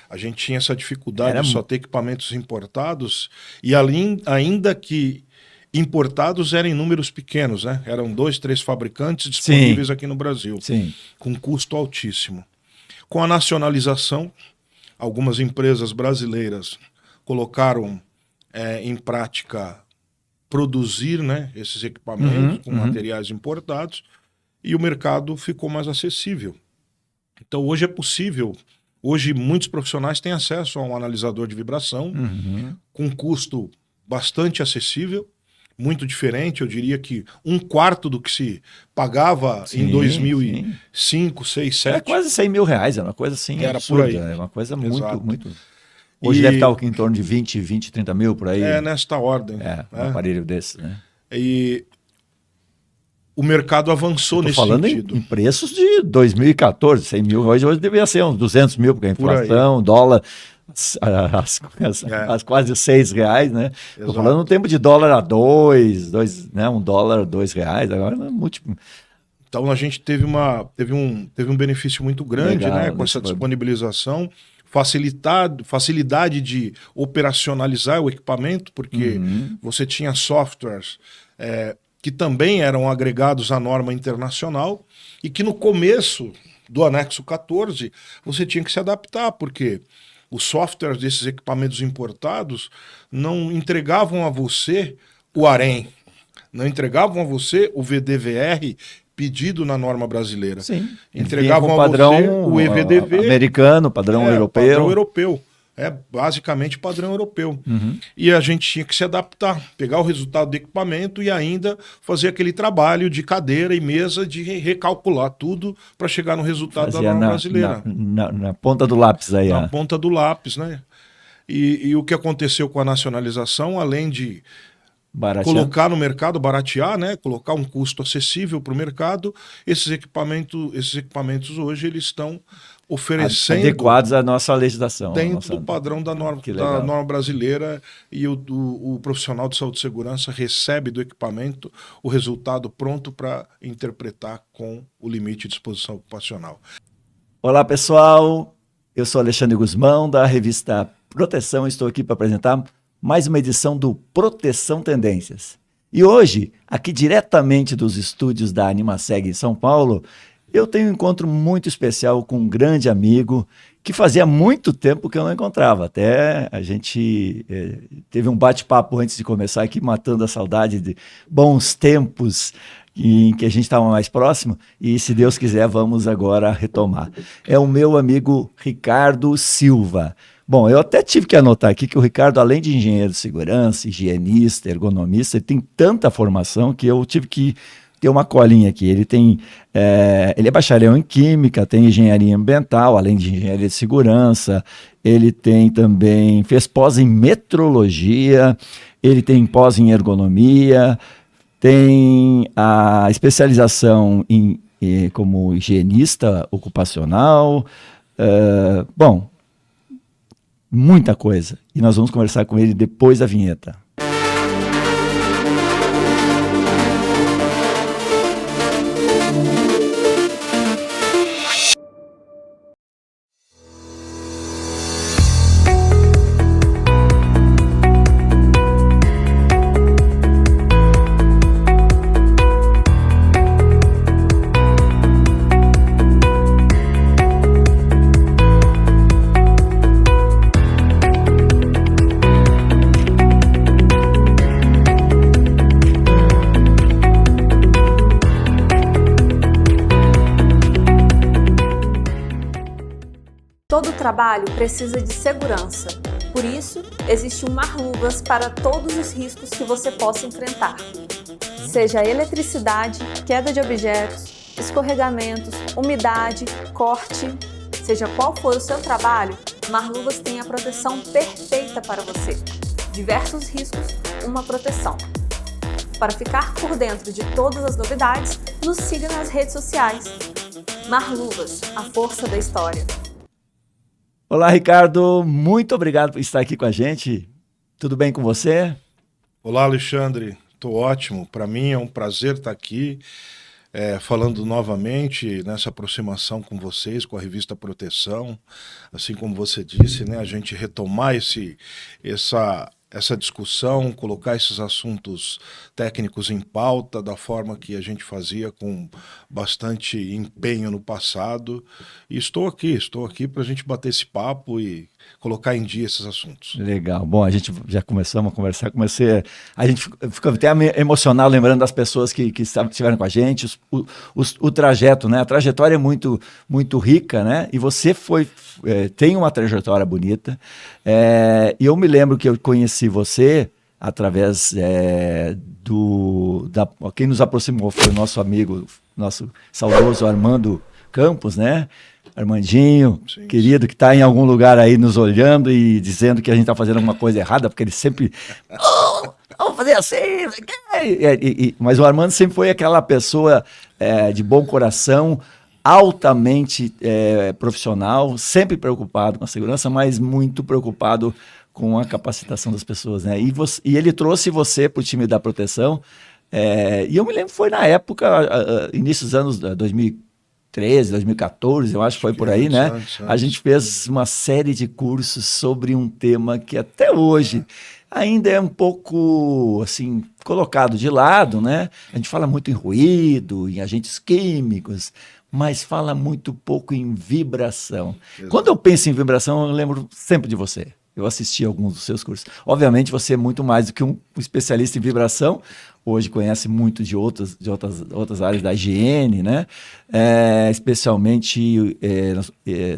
A gente tinha essa dificuldade de só ter equipamentos importados e ainda que importados eram em números pequenos, né? Eram 2, 3 fabricantes disponíveis aqui no Brasil, com custo altíssimo. Com a nacionalização, algumas empresas brasileiras colocaram em prática produzir, né, esses equipamentos com materiais importados e o mercado ficou mais acessível. Então hoje é possível, hoje muitos profissionais têm acesso a um analisador de vibração com custo bastante acessível, muito diferente, eu diria que 1/4 do que se pagava em 2005, 6, 7. Era quase 100 mil reais, era uma coisa assim era absurda, por aí. É uma coisa muito... Hoje deve estar em torno de 20, 30 mil por aí. É, nesta ordem. Um aparelho desse, né? E o mercado avançou nesse sentido. Em preços de 2014, 100 mil, hoje deveria ser uns 200 mil, porque a inflação, dólar, as quase 6 reais, né? Estou falando no tempo de dólar a 2, né? $1 a 2 reais, agora é múltiplo. Então a gente teve um benefício muito grande, né, com essa disponibilização, facilidade de operacionalizar o equipamento, porque você tinha softwares que também eram agregados à norma internacional e que no começo do anexo 14 você tinha que se adaptar, porque os softwares desses equipamentos importados não entregavam a você o AREN, não entregavam a você o VDVR pedido na norma brasileira. Sim. Entregavam a você o EVDV americano, padrão europeu. Padrão europeu. Basicamente padrão europeu. E a gente tinha que se adaptar, pegar o resultado do equipamento e ainda fazer aquele trabalho de cadeira e mesa de recalcular tudo para chegar no resultado da norma brasileira. Na ponta do lápis aí. Na ponta do lápis, né? E o que aconteceu com a nacionalização, além de colocar no mercado, baratear, né? Colocar um custo acessível para o mercado, esses equipamentos hoje eles estão oferecendo adequados à nossa legislação, dentro do padrão da norma brasileira, e o profissional de saúde e segurança recebe do equipamento o resultado pronto para interpretar com o limite de exposição ocupacional. Olá pessoal, eu sou Alexandre Guzmão da revista Proteção, estou aqui para apresentar mais uma edição do Proteção Tendências. E hoje, aqui diretamente dos estúdios da Animaseg em São Paulo, eu tenho um encontro muito especial com um grande amigo que fazia muito tempo que eu não encontrava. Até a gente teve um bate-papo antes de começar aqui, matando a saudade de bons tempos em que a gente estava mais próximo, e se Deus quiser, vamos agora retomar. É o meu amigo Ricardo Silva. Bom, eu até tive que anotar aqui que o Ricardo, além de engenheiro de segurança, higienista, ergonomista, ele tem tanta formação que eu tive que ter uma colinha aqui. Ele é bacharel em química, tem engenharia ambiental, além de engenharia de segurança. Ele fez pós em metrologia, ele tem pós em ergonomia, tem a especialização como higienista ocupacional. Bom, muita coisa. E nós vamos conversar com ele depois da vinheta. Todo trabalho precisa de segurança. Por isso, existe um Marluvas para todos os riscos que você possa enfrentar. Seja eletricidade, queda de objetos, escorregamentos, umidade, corte, seja qual for o seu trabalho, Marluvas tem a proteção perfeita para você. Diversos riscos, uma proteção. Para ficar por dentro de todas as novidades, nos siga nas redes sociais. Marluvas, a força da história. Olá, Ricardo, muito obrigado por estar aqui com a gente. Tudo bem com você? Olá, Alexandre, estou ótimo. Para mim é um prazer estar aqui. falando novamente nessa aproximação com vocês, com a revista Proteção, assim como você disse, né, a gente retomar essa discussão, colocar esses assuntos técnicos em pauta da forma que a gente fazia com bastante empenho no passado. E estou aqui para a gente bater esse papo e colocar em dia esses assuntos. Legal. Bom, a gente já começamos a conversar, a gente ficou até emocionado lembrando das pessoas que estiveram com a gente, o trajeto, né? A trajetória é muito, muito rica, né? E você tem uma trajetória bonita. E eu me lembro que eu conheci você através quem nos aproximou foi o nosso amigo, nosso saudoso Armando Campos, né? Armandinho, sim, querido, que está em algum lugar aí nos olhando e dizendo que a gente está fazendo alguma coisa errada, porque ele sempre... vamos fazer assim... mas o Armando sempre foi aquela pessoa de bom coração, altamente profissional, sempre preocupado com a segurança, mas muito preocupado com a capacitação das pessoas, né? E ele trouxe você para o time da proteção, e eu me lembro que foi na época, início dos anos 2013, 2014, eu acho que foi por aí, né? Antes. A gente fez uma série de cursos sobre um tema que até hoje ainda é um pouco, assim, colocado de lado, né? A gente fala muito em ruído, em agentes químicos, mas fala muito pouco em vibração. Exato. Quando eu penso em vibração, eu lembro sempre de você. Eu assisti a alguns dos seus cursos. Obviamente, você é muito mais do que um especialista em vibração. Hoje conhece muito de outras áreas da higiene, né? Especialmente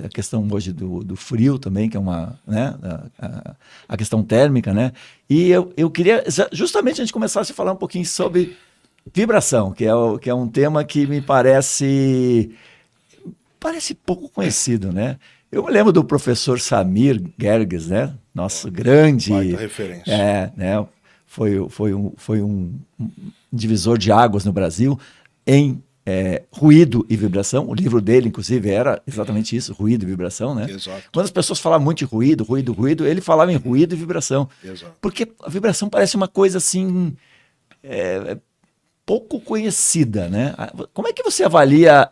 a questão hoje do frio também, que é né? a questão térmica, né? E eu queria justamente a gente começasse a falar um pouquinho sobre vibração, que é um tema que me parece pouco conhecido, né? Eu me lembro do professor Samir Gerges, né? Nosso grande... Baita referência. Né? Foi um divisor de águas no Brasil em ruído e vibração. O livro dele, inclusive, era exatamente isso, ruído e vibração, né? Exato. Quando as pessoas falavam muito de ruído, ele falava em ruído e vibração. Exato. Porque a vibração parece uma coisa assim... pouco conhecida, né? Como é que você avalia...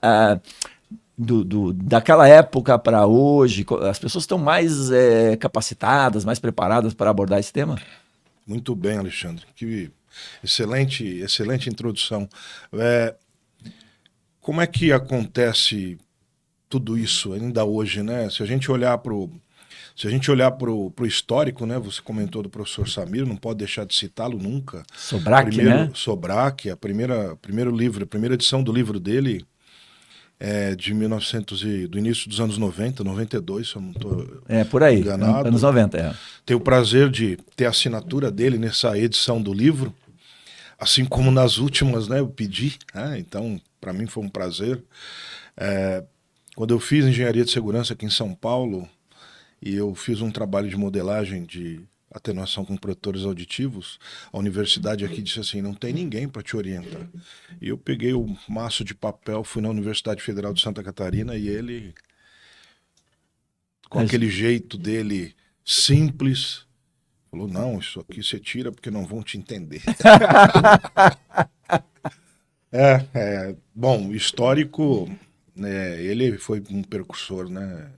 daquela época para hoje, as pessoas estão mais capacitadas, mais preparadas para abordar esse tema? Muito bem, Alexandre. Que excelente introdução. Como é que acontece tudo isso ainda hoje, né? Se a gente olhar para o histórico, né? Você comentou do professor Samir, não pode deixar de citá-lo nunca. Sobrak, né? Sobrak, a primeira edição do livro dele de do início dos anos 90, 92, se eu não estou por aí, enganado. Anos 90, Tenho o prazer de ter a assinatura dele nessa edição do livro, assim como nas últimas, né, eu pedi, né, então para mim foi um prazer. Quando eu fiz engenharia de segurança aqui em São Paulo, e eu fiz um trabalho de modelagem de atenuação com protetores auditivos, a universidade aqui disse assim, não tem ninguém para te orientar. E eu peguei o maço de papel, fui na Universidade Federal de Santa Catarina e ele, com aquele jeito dele simples, falou, não, isso aqui você tira porque não vão te entender. Bom, histórico, ele foi um precursor, né?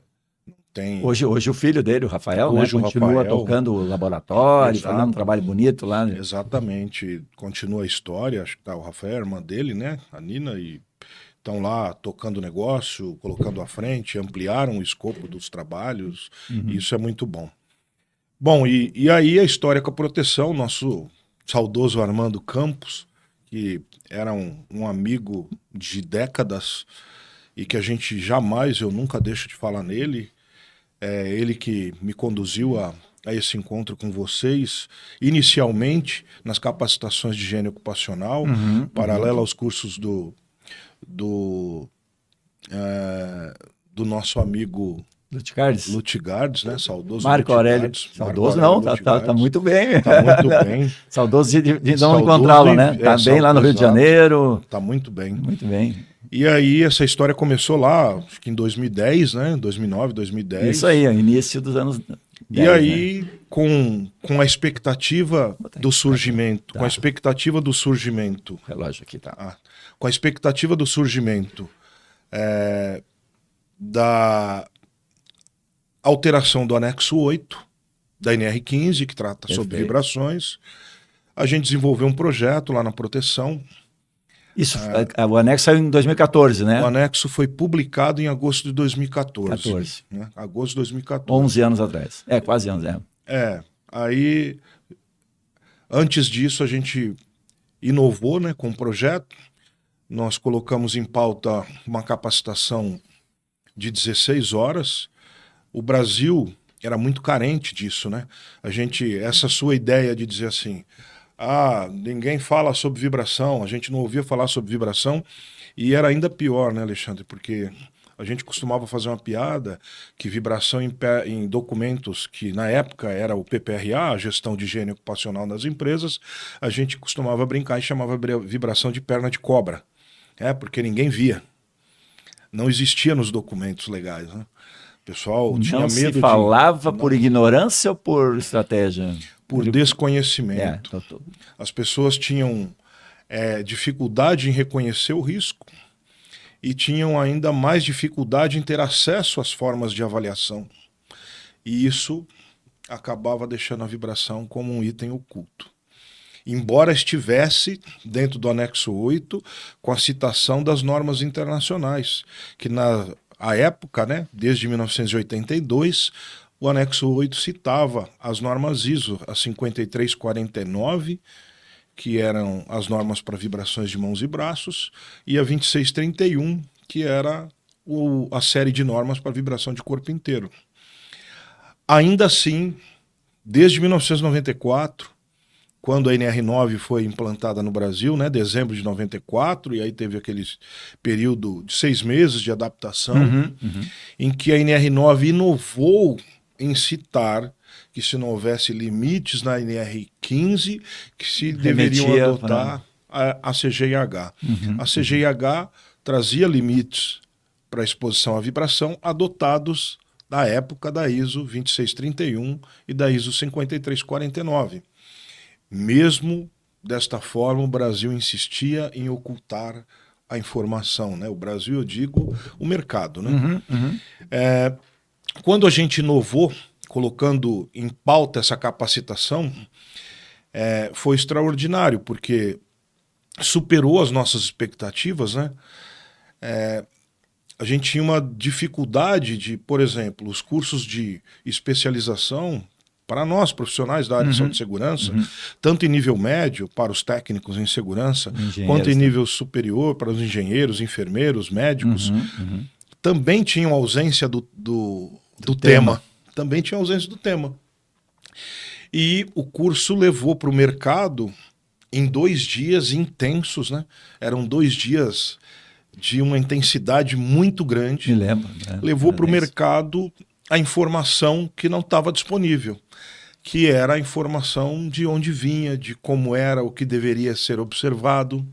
Hoje o filho dele, o Rafael, né, continua tocando o laboratório, fazendo um trabalho bonito lá. Né? Exatamente, continua a história, acho que tá o Rafael, a irmã dele, né, a Nina, e estão lá tocando o negócio, colocando à frente, ampliaram o escopo dos trabalhos, e isso é muito bom. Bom, e aí a história com a proteção, nosso saudoso Armando Campos, que era um amigo de décadas, e que eu nunca deixo de falar nele. Ele que me conduziu a esse encontro com vocês, inicialmente nas capacitações de higiene ocupacional, paralelo aos cursos do nosso amigo Lutgardes, né? Saudoso Marco Aurélio. Saudoso não, tá muito bem. Tá muito bem. Saudoso de não encontrá-lo, né? Tá bem lá no Rio de Janeiro. Tá muito bem. Muito bem. E aí essa história começou lá, acho que em 2010, né? 2009, 2010. Isso aí, início dos anos 10, e aí, né? com a expectativa do surgimento, com a expectativa do surgimento. O relógio aqui tá. com a expectativa do surgimento da alteração do anexo 8 da NR15, que trata sobre vibrações, a gente desenvolveu um projeto lá na proteção. Isso, o anexo saiu em 2014, né? O anexo foi publicado em agosto de 2014. Né? Agosto de 2014. 11 anos atrás. Quase 11 anos. Aí, antes disso, a gente inovou, né, com o projeto. Nós colocamos em pauta uma capacitação de 16 horas. O Brasil era muito carente disso, né? Essa sua ideia de dizer assim, ninguém fala sobre vibração, a gente não ouvia falar sobre vibração, e era ainda pior, né, Alexandre? Porque a gente costumava fazer uma piada que vibração em documentos, que na época era o PPRA, a Gestão de Higiene Ocupacional das Empresas, a gente costumava brincar e chamava vibração de perna de cobra, porque ninguém via. Não existia nos documentos legais, né? O pessoal tinha medo. Não se falava por ignorância ou por estratégia? Por desconhecimento. As pessoas tinham dificuldade em reconhecer o risco e tinham ainda mais dificuldade em ter acesso às formas de avaliação. E isso acabava deixando a vibração como um item oculto. Embora estivesse dentro do anexo 8 com a citação das normas internacionais, que na época, né, desde 1982, o anexo 8 citava as normas ISO, a 5349, que eram as normas para vibrações de mãos e braços, e a 2631, que era a série de normas para vibração de corpo inteiro. Ainda assim, desde 1994, quando a NR9 foi implantada no Brasil, né, dezembro de 94, e aí teve aquele período de 6 meses de adaptação, em que a NR9 inovou em citar que se não houvesse limites na NR15, que se deveriam adotar a CGIH. A CGIH trazia limites para exposição à vibração adotados da época da ISO 2631 e da ISO 5349. Mesmo desta forma, o Brasil insistia em ocultar a informação, né? O Brasil, eu digo, o mercado, né? Quando a gente inovou, colocando em pauta essa capacitação, foi extraordinário, porque superou as nossas expectativas, né? A gente tinha uma dificuldade de, por exemplo, os cursos de especialização para nós, profissionais da área de saúde e segurança, tanto em nível médio, para os técnicos em segurança, quanto em nível superior, para os engenheiros, enfermeiros, médicos, também tinham ausência do tema. Também tinha ausência do tema. E o curso levou para o mercado em 2 dias intensos, né? Eram 2 dias de uma intensidade muito grande. Me lembro. Levou para o mercado a informação que não estava disponível, que era a informação de onde vinha, de como era, o que deveria ser observado,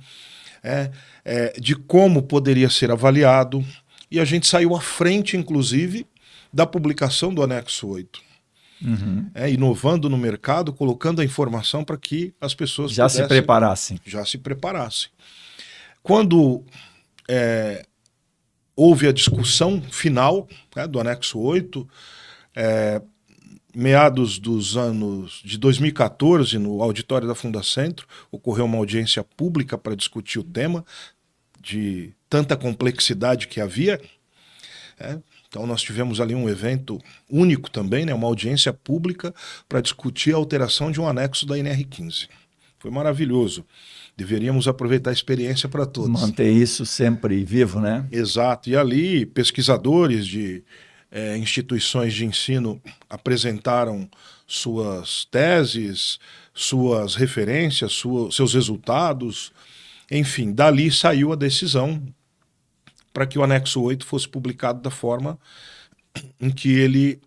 de como poderia ser avaliado. E a gente saiu à frente, inclusive, da publicação do anexo 8. Inovando no mercado, colocando a informação para que as pessoas já se preparassem. Quando houve a discussão final, né, do anexo 8, meados dos anos de 2014, no auditório da Fundacentro, ocorreu uma audiência pública para discutir o tema, de tanta complexidade que havia. Então nós tivemos ali um evento único também, né, uma audiência pública para discutir a alteração de um anexo da NR15. Foi maravilhoso. Deveríamos aproveitar a experiência para todos. Manter isso sempre vivo, né? Exato. E ali, pesquisadores de instituições de ensino apresentaram suas teses, suas referências, seus resultados. Enfim, dali saiu a decisão para que o anexo 8 fosse publicado da forma em que ele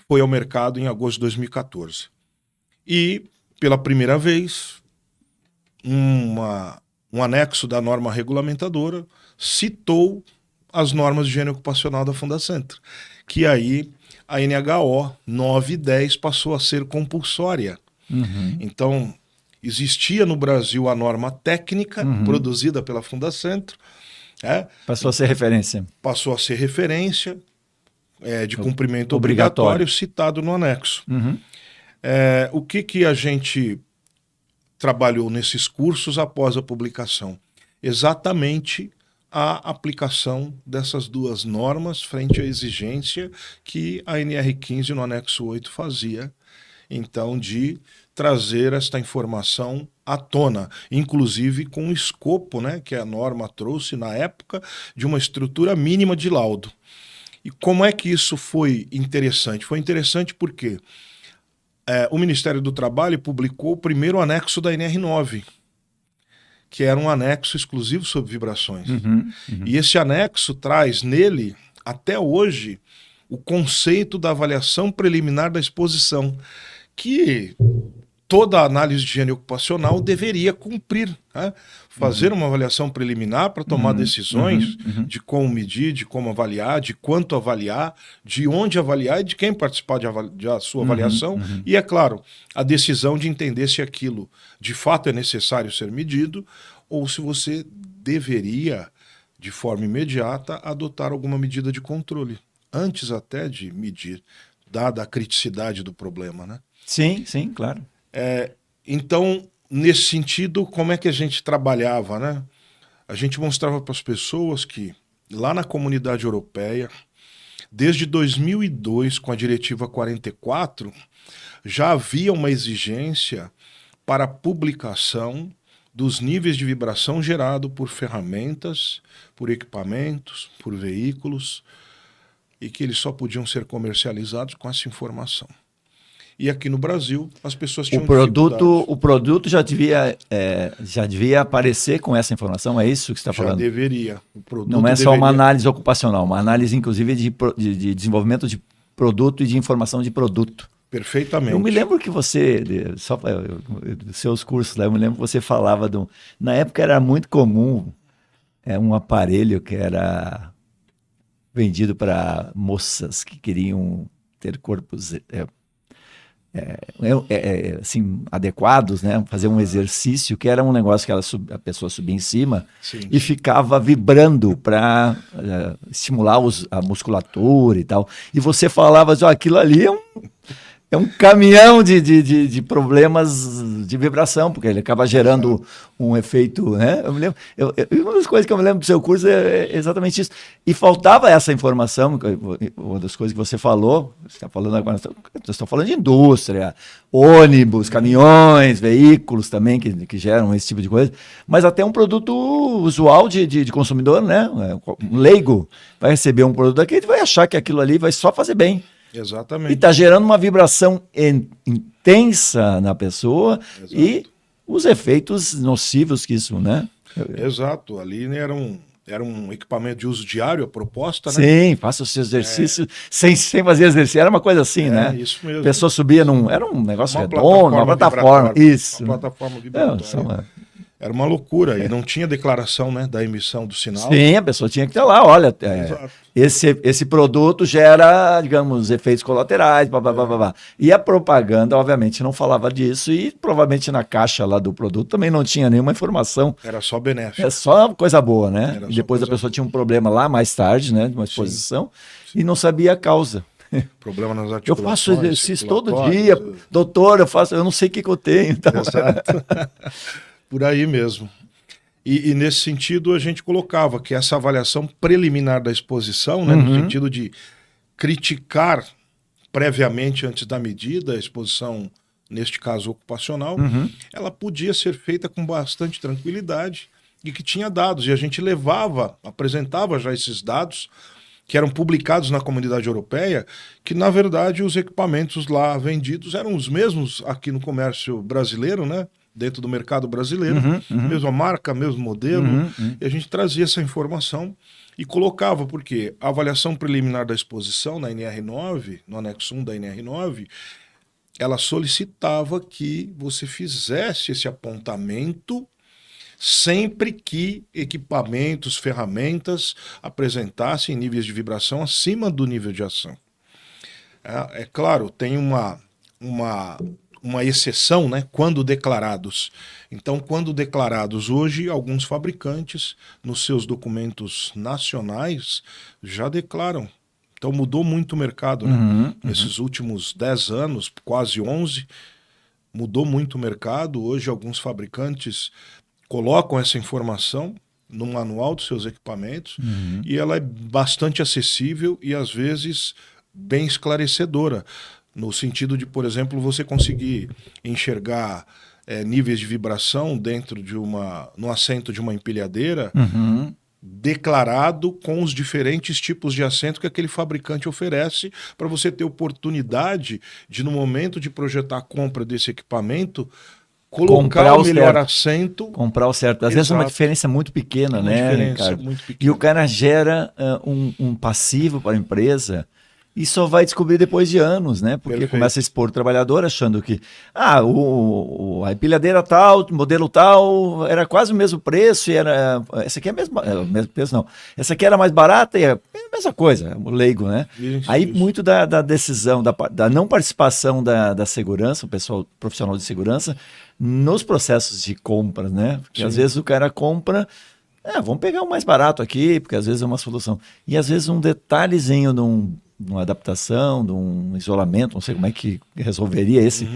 foi ao mercado em agosto de 2014. E, pela primeira vez, um anexo da norma regulamentadora citou as normas de higiene ocupacional da Fundacentro, que aí a NHO 9 e 10 passou a ser compulsória. Então, existia no Brasil a norma técnica produzida pela Fundacentro. Passou a ser referência. Passou a ser referência de cumprimento obrigatório citado no anexo. O que a gente trabalhou nesses cursos após a publicação? Exatamente a aplicação dessas duas normas frente à exigência que a NR15 no anexo 8 fazia, então, de trazer esta informação à tona, inclusive com o escopo, né, que a norma trouxe na época, de uma estrutura mínima de laudo. E como é que isso foi interessante? Foi interessante porque o Ministério do Trabalho publicou o primeiro anexo da NR9, que era um anexo exclusivo sobre vibrações. E esse anexo traz nele, até hoje, o conceito da avaliação preliminar da exposição, que toda análise de higiene ocupacional deveria cumprir, né? Fazer uma avaliação preliminar para tomar decisões de como medir, de como avaliar, de quanto avaliar, de onde avaliar e de quem participar da sua avaliação. E, é claro, a decisão de entender se aquilo de fato é necessário ser medido ou se você deveria, de forma imediata, adotar alguma medida de controle, antes até de medir, dada a criticidade do problema, né? Sim, sim, claro. Então, nesse sentido, como é que a gente trabalhava, né? A gente mostrava para as pessoas que lá na Comunidade Europeia, desde 2002, com a Diretiva 44, já havia uma exigência para a publicação dos níveis de vibração gerado por ferramentas, por equipamentos, por veículos, e que eles só podiam ser comercializados com essa informação. E aqui no Brasil, as pessoas tinham o produto já devia aparecer com essa informação, é isso que você está falando? Já deveria. Não é só uma análise ocupacional, uma análise, inclusive, de desenvolvimento de produto e de informação de produto. Perfeitamente. Eu me lembro que você, dos seus cursos lá, eu me lembro que você falava, na época era muito comum, um aparelho que era vendido para moças que queriam ter corpos assim, adequados, né? Fazer um exercício que era um negócio que a pessoa subia em cima. Sim. E ficava vibrando para estimular a musculatura e tal. E você falava assim, aquilo ali é um caminhão de problemas de vibração, porque ele acaba gerando um efeito, né? Eu me lembro, uma das coisas que eu me lembro do seu curso é exatamente isso. E faltava essa informação, uma das coisas que você falou, você está falando agora, nós estamos falando de indústria, ônibus, caminhões, veículos também que geram esse tipo de coisa, mas até um produto usual de consumidor, né? Um leigo vai receber um produto daquele e vai achar que aquilo ali vai só fazer bem. Exatamente. E está gerando uma vibração intensa na pessoa. Exato. E os efeitos nocivos que isso, né? Exato. Ali era um equipamento de uso diário, a proposta, né? Sim, faça os seus exercícios sem fazer exercício. Era uma coisa assim, né? Isso mesmo. A pessoa subia era um negócio redondo, uma plataforma. Isso. Uma plataforma vibratória. Era uma loucura, e não tinha declaração, né, da emissão do sinal. Sim, a pessoa tinha que ter lá, olha, esse produto gera, digamos, efeitos colaterais, blá. E a propaganda, obviamente, não falava disso, e provavelmente na caixa lá do produto também não tinha nenhuma informação. Era só benéfico. É só coisa boa, né? E depois a pessoa tinha um problema lá mais tarde, né, de uma exposição, e não sabia a causa. Problema nas articulações. Eu faço exercício todo dia, doutor, eu não sei o que eu tenho. Então... Exato. Por aí mesmo. E nesse sentido a gente colocava que essa avaliação preliminar da exposição, né, no sentido de criticar previamente antes da medida, a exposição, neste caso ocupacional, ela podia ser feita com bastante tranquilidade e que tinha dados. E a gente apresentava já esses dados que eram publicados na Comunidade Europeia, que na verdade os equipamentos lá vendidos eram os mesmos aqui no comércio brasileiro, né? Dentro do mercado brasileiro, mesma marca, mesmo modelo, e a gente trazia essa informação e colocava, porque a avaliação preliminar da exposição na NR9, no anexo 1 da NR9, ela solicitava que você fizesse esse apontamento sempre que equipamentos, ferramentas apresentassem níveis de vibração acima do nível de ação. É claro, tem uma uma exceção, né? Quando declarados. Então, quando declarados hoje, alguns fabricantes, nos seus documentos nacionais, já declaram. Então, mudou muito o mercado, né? Nesses últimos 10 anos, quase 11, mudou muito o mercado. Hoje, alguns fabricantes colocam essa informação no manual dos seus equipamentos e ela é bastante acessível e, às vezes, bem esclarecedora. No sentido de, por exemplo, você conseguir enxergar níveis de vibração dentro de no assento de uma empilhadeira declarado com os diferentes tipos de assento que aquele fabricante oferece para você ter oportunidade de, no momento de projetar a compra desse equipamento, colocar o melhor assento. Comprar o certo. Às vezes é uma diferença muito pequena, né, Ricardo? Muito pequena. E o cara gera um passivo para a empresa e só vai descobrir depois de anos, né? Porque começa a expor o trabalhador achando que a empilhadeira tal, modelo tal, era quase o mesmo preço e era... Essa aqui é o mesmo preço, não. Essa aqui era mais barata e é a mesma coisa, o leigo, né? Aí muito da decisão, da não participação da segurança, o pessoal profissional de segurança, nos processos de compra, né? Porque às vezes o cara compra... vamos pegar o mais barato aqui, porque às vezes é uma solução. E às vezes um detalhezinho de uma adaptação, de um isolamento, não sei como é que resolveria esse...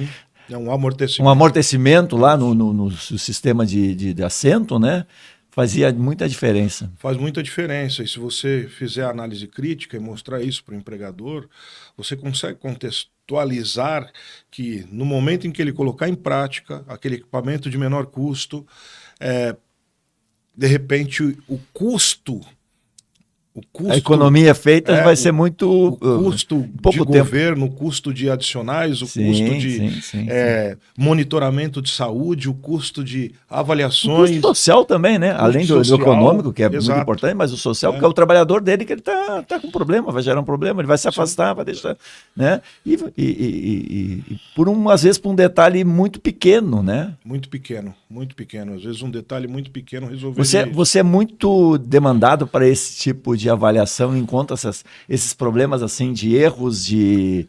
Um amortecimento. Um amortecimento lá no sistema de assento, né? Fazia muita diferença. Faz muita diferença. E se você fizer análise crítica e mostrar isso para o empregador, você consegue contextualizar que no momento em que ele colocar em prática aquele equipamento de menor custo, de repente o custo... A economia feita vai ser muito... O custo de governo, o custo de adicionais, o custo de monitoramento de saúde, o custo de avaliações... O custo social também, né? Além do econômico, que é muito importante, mas o social, porque é o trabalhador dele que ele tá com problema, vai gerar um problema, ele vai se afastar, vai deixar... né? E às vezes por um detalhe muito pequeno, né? Muito pequeno. Às vezes um detalhe muito pequeno resolveria Você é muito demandado para esse tipo de avaliação, encontra esses problemas assim de erros de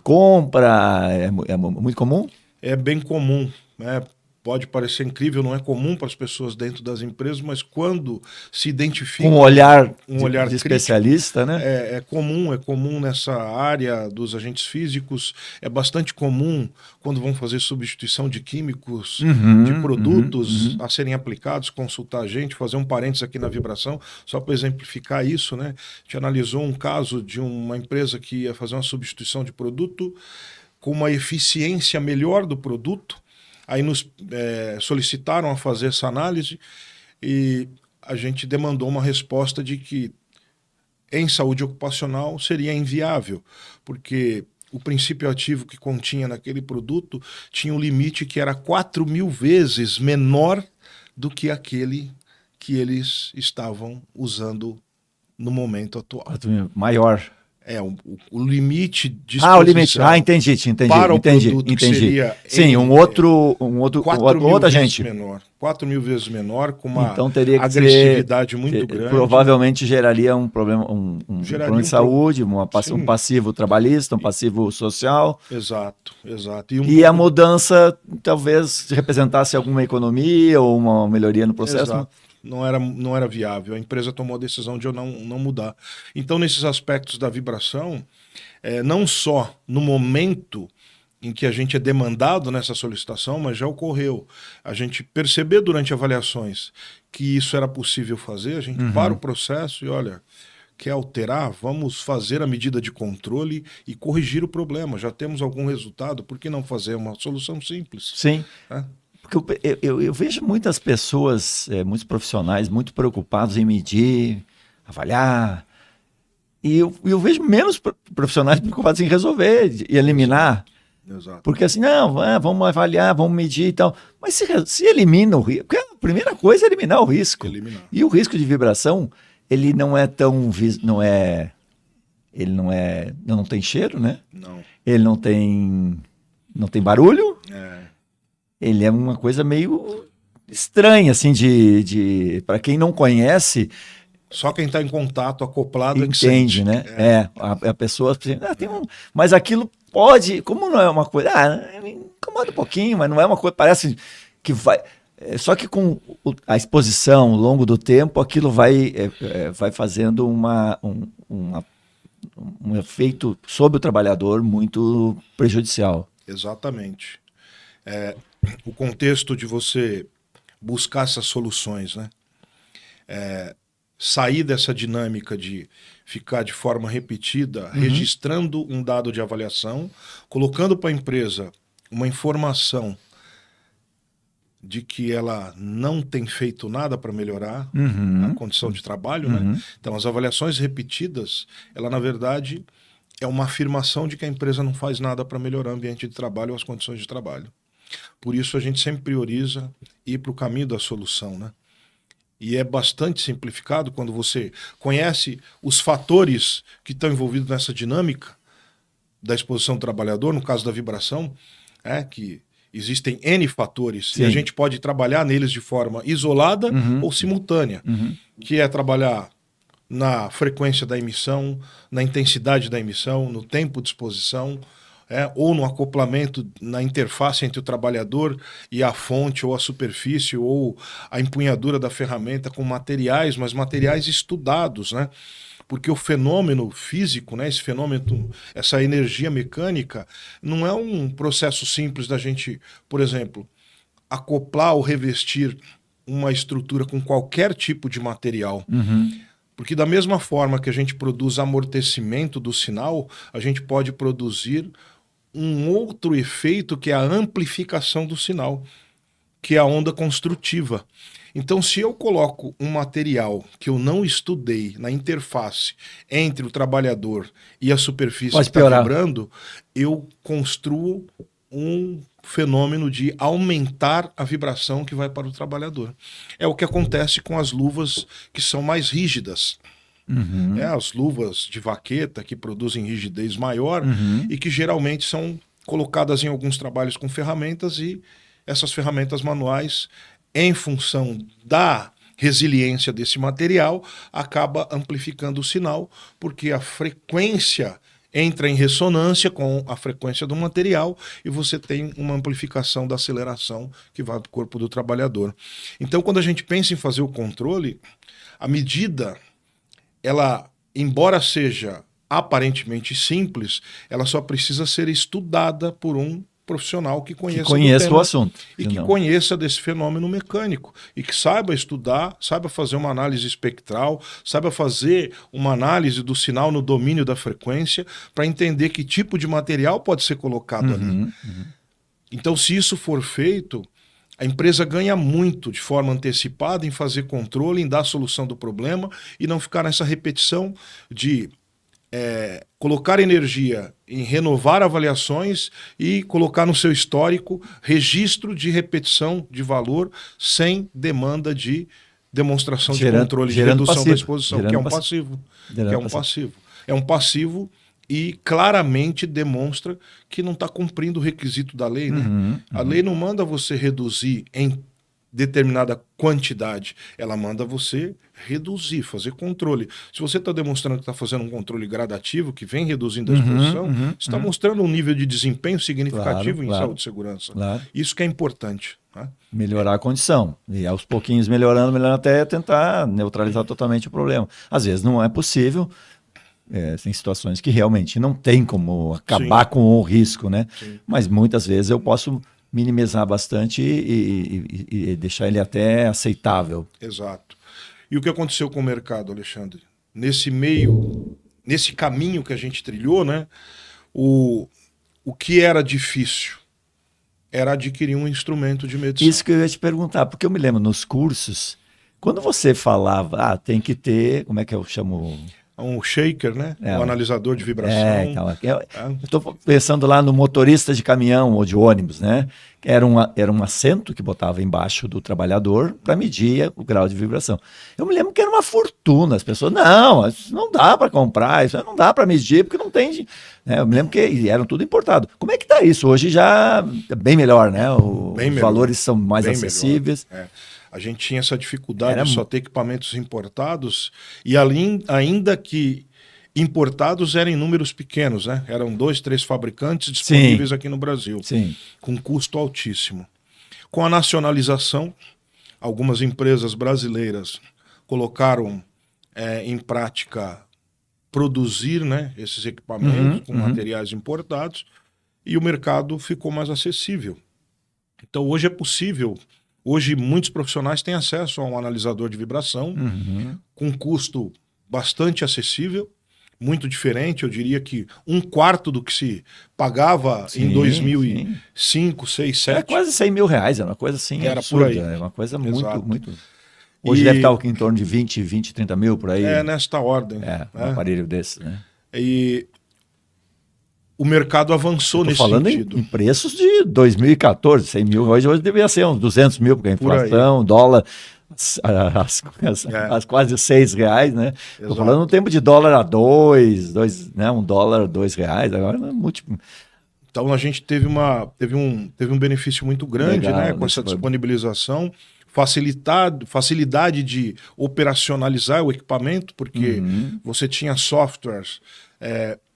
compra, é muito comum? É bem comum, né? Pode parecer incrível, não é comum para as pessoas dentro das empresas, mas quando se identifica um olhar crítico, de especialista, né? É comum nessa área dos agentes físicos, é bastante comum quando vão fazer substituição de químicos, de produtos a serem aplicados, consultar a gente, fazer um parênteses aqui na vibração, só para exemplificar isso, né? A gente analisou um caso de uma empresa que ia fazer uma substituição de produto com uma eficiência melhor do produto. Aí nos solicitaram a fazer essa análise e a gente demandou uma resposta de que em saúde ocupacional seria inviável, porque o princípio ativo que continha naquele produto tinha um limite que era 4.000 vezes menor do que aquele que eles estavam usando no momento atual. Maior. O limite de exposição. O limite. Entendi. Para o produto que seria... Sim, outra gente. 4.000 vezes menor, com uma então, teria que agressividade muito grande. Provavelmente geraria um problema, um problema de saúde, um passivo trabalhista, um passivo social. Exato. E a mudança talvez representasse alguma economia ou uma melhoria no processo. Exato. Não era viável. A empresa tomou a decisão de eu não mudar. Então, nesses aspectos da vibração, não só no momento em que a gente é demandado nessa solicitação, mas já ocorreu. A gente perceber durante avaliações que isso era possível fazer, a gente para o processo e olha, quer alterar? Vamos fazer a medida de controle e corrigir o problema. Já temos algum resultado, por que não fazer uma solução simples? Sim. Porque eu vejo muitas pessoas, muitos profissionais, muito preocupados em medir, avaliar. E eu vejo menos profissionais preocupados em resolver e eliminar. Exato. Porque assim, vamos avaliar, vamos medir e tal. Mas se elimina o risco, porque a primeira coisa é eliminar o risco. E o risco de vibração, ele não é tão... Ele não tem cheiro, né? Não. Ele não tem barulho. Ele é uma coisa meio estranha, assim, para quem não conhece... Só quem está em contato, acoplado, entende, né? A pessoa... mas aquilo pode, como não é uma coisa, me incomoda um pouquinho, mas não é uma coisa, parece que vai... Só que com a exposição ao longo do tempo, aquilo vai fazendo um efeito sobre o trabalhador muito prejudicial. Exatamente. O contexto de você buscar essas soluções, né? Sair dessa dinâmica de ficar de forma repetida, registrando um dado de avaliação, colocando para a empresa uma informação de que ela não tem feito nada para melhorar a condição de trabalho, né? Então, as avaliações repetidas, ela, na verdade, é uma afirmação de que a empresa não faz nada para melhorar o ambiente de trabalho ou as condições de trabalho. Por isso, a gente sempre prioriza ir para o caminho da solução, né? E é bastante simplificado quando você conhece os fatores que estão envolvidos nessa dinâmica da exposição do trabalhador, no caso da vibração, que existem N fatores. Sim. E a gente pode trabalhar neles de forma isolada ou simultânea, que é trabalhar na frequência da emissão, na intensidade da emissão, no tempo de exposição, ou no acoplamento na interface entre o trabalhador e a fonte ou a superfície ou a empunhadura da ferramenta com materiais, mas materiais estudados, né? Porque o fenômeno físico, né, esse fenômeno, essa energia mecânica, não é um processo simples da gente, por exemplo, acoplar ou revestir uma estrutura com qualquer tipo de material. Porque da mesma forma que a gente produz amortecimento do sinal, a gente pode produzir um outro efeito que é a amplificação do sinal, que é a onda construtiva. Então, se eu coloco um material que eu não estudei na interface entre o trabalhador e a superfície que está vibrando, eu construo um fenômeno de aumentar a vibração que vai para o trabalhador. É o que acontece com as luvas que são mais rígidas. As luvas de vaqueta que produzem rigidez maior e que geralmente são colocadas em alguns trabalhos com ferramentas, e essas ferramentas manuais, em função da resiliência desse material, acaba amplificando o sinal, porque a frequência entra em ressonância com a frequência do material e você tem uma amplificação da aceleração que vai para o corpo do trabalhador. Então, quando a gente pensa em fazer o controle, a medida, ela, embora seja aparentemente simples, ela só precisa ser estudada por um profissional que conheça o assunto. E que conheça desse fenômeno mecânico. E que saiba estudar, saiba fazer uma análise espectral, saiba fazer uma análise do sinal no domínio da frequência, para entender que tipo de material pode ser colocado ali. Então, se isso for feito, a empresa ganha muito de forma antecipada em fazer controle, em dar a solução do problema e não ficar nessa repetição de colocar energia em renovar avaliações e colocar no seu histórico registro de repetição de valor sem demanda de demonstração de controle, de redução da exposição, que é um passivo. É um passivo e claramente demonstra que não está cumprindo o requisito da lei. Né? A lei não manda você reduzir em determinada quantidade, ela manda você reduzir, fazer controle. Se você está demonstrando que está fazendo um controle gradativo, que vem reduzindo a exposição, você está mostrando um nível de desempenho significativo em saúde e segurança. Isso que é importante. Né? Melhorar a condição. E aos pouquinhos melhorando até tentar neutralizar totalmente o problema. Às vezes não é possível, tem situações que realmente não tem como acabar com o risco, né? Mas muitas vezes eu posso minimizar bastante e deixar ele até aceitável. Exato. E o que aconteceu com o mercado, Alexandre? Nesse caminho que a gente trilhou, né? O que era difícil era adquirir um instrumento de medição. Isso que eu ia te perguntar, porque eu me lembro nos cursos, quando você falava, tem que ter, como é que eu chamo? Um shaker, né? Um analisador de vibração. Eu estou pensando lá no motorista de caminhão ou de ônibus, né? Era um assento que botava embaixo do trabalhador para medir o grau de vibração. Eu me lembro que era uma fortuna. As pessoas, isso não dá para comprar, isso não dá para medir, porque não tem... Eu me lembro que eram tudo importado. Como é que está isso? Hoje já é bem melhor, né? Os valores são mais acessíveis. A gente tinha essa dificuldade de só ter equipamentos importados e ainda que importados eram em números pequenos, né? Eram 2, 3 fabricantes disponíveis aqui no Brasil, com custo altíssimo. Com a nacionalização, algumas empresas brasileiras colocaram em prática produzir, né, esses equipamentos com materiais importados, e o mercado ficou mais acessível. Então hoje é possível, hoje muitos profissionais têm acesso a um analisador de vibração com custo bastante acessível, muito diferente, eu diria que 1/4 do que se pagava em 2005, 2006, 2007. É quase 100 mil reais, é uma coisa assim era absurda, por aí. É uma coisa muito... Hoje deve estar em torno de 20, 30 mil por aí. É nesta ordem. Um aparelho desse, né? E o mercado avançou nesse sentido. Em preços de 2014, 100 mil, hoje deveria ser uns 200 mil, porque a inflação, dólar, as quase 6 reais, né? Estou falando no tempo de dólar a 2, né? $1 a R$2, agora é múltiplo. Então a gente teve um benefício muito grande, né? Com essa disponibilização, facilidade de operacionalizar o equipamento, porque você tinha softwares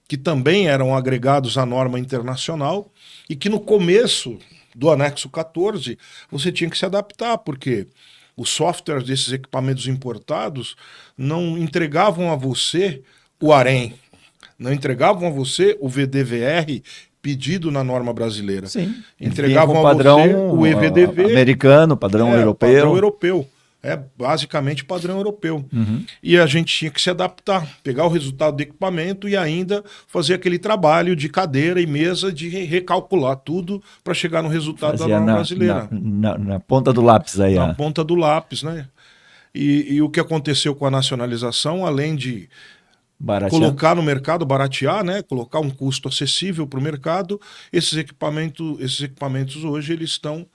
que também eram agregados à norma internacional e que no começo do anexo 14 você tinha que se adaptar, porque os softwares desses equipamentos importados não entregavam a você o AREN, não entregavam a você o VDVR pedido na norma brasileira. Sim. Entregavam a você o EVDV americano, padrão europeu. Padrão europeu. Basicamente padrão europeu. E a gente tinha que se adaptar, pegar o resultado do equipamento e ainda fazer aquele trabalho de cadeira e mesa de recalcular tudo para chegar no resultado da norma brasileira. Na ponta do lápis aí. Na ponta do lápis, né? E o que aconteceu com a nacionalização, além de colocar no mercado, baratear, né? Colocar um custo acessível para o mercado, esses equipamentos hoje eles estão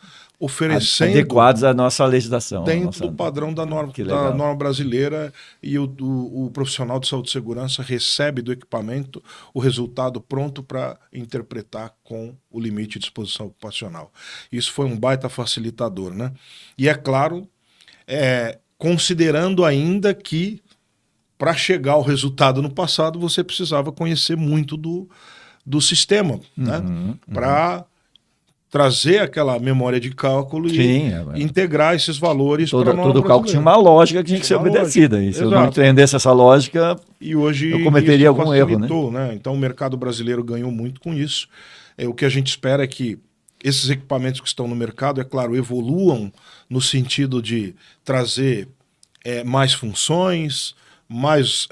oferecendo adequados à nossa legislação, dentro do padrão da norma brasileira, e o profissional de saúde e segurança recebe do equipamento o resultado pronto para interpretar com o limite de exposição ocupacional. Isso foi um baita facilitador, né? E é claro, considerando ainda que para chegar ao resultado no passado você precisava conhecer muito do sistema, né? Para trazer aquela memória de cálculo e integrar esses valores para a norma brasileira. Todo cálculo tinha uma lógica que tinha que ser obedecida. E se eu não entendesse essa lógica, eu cometeria algum erro, né? Então o mercado brasileiro ganhou muito com isso. O que a gente espera é que esses equipamentos que estão no mercado, é claro, evoluam no sentido de trazer mais funções, mais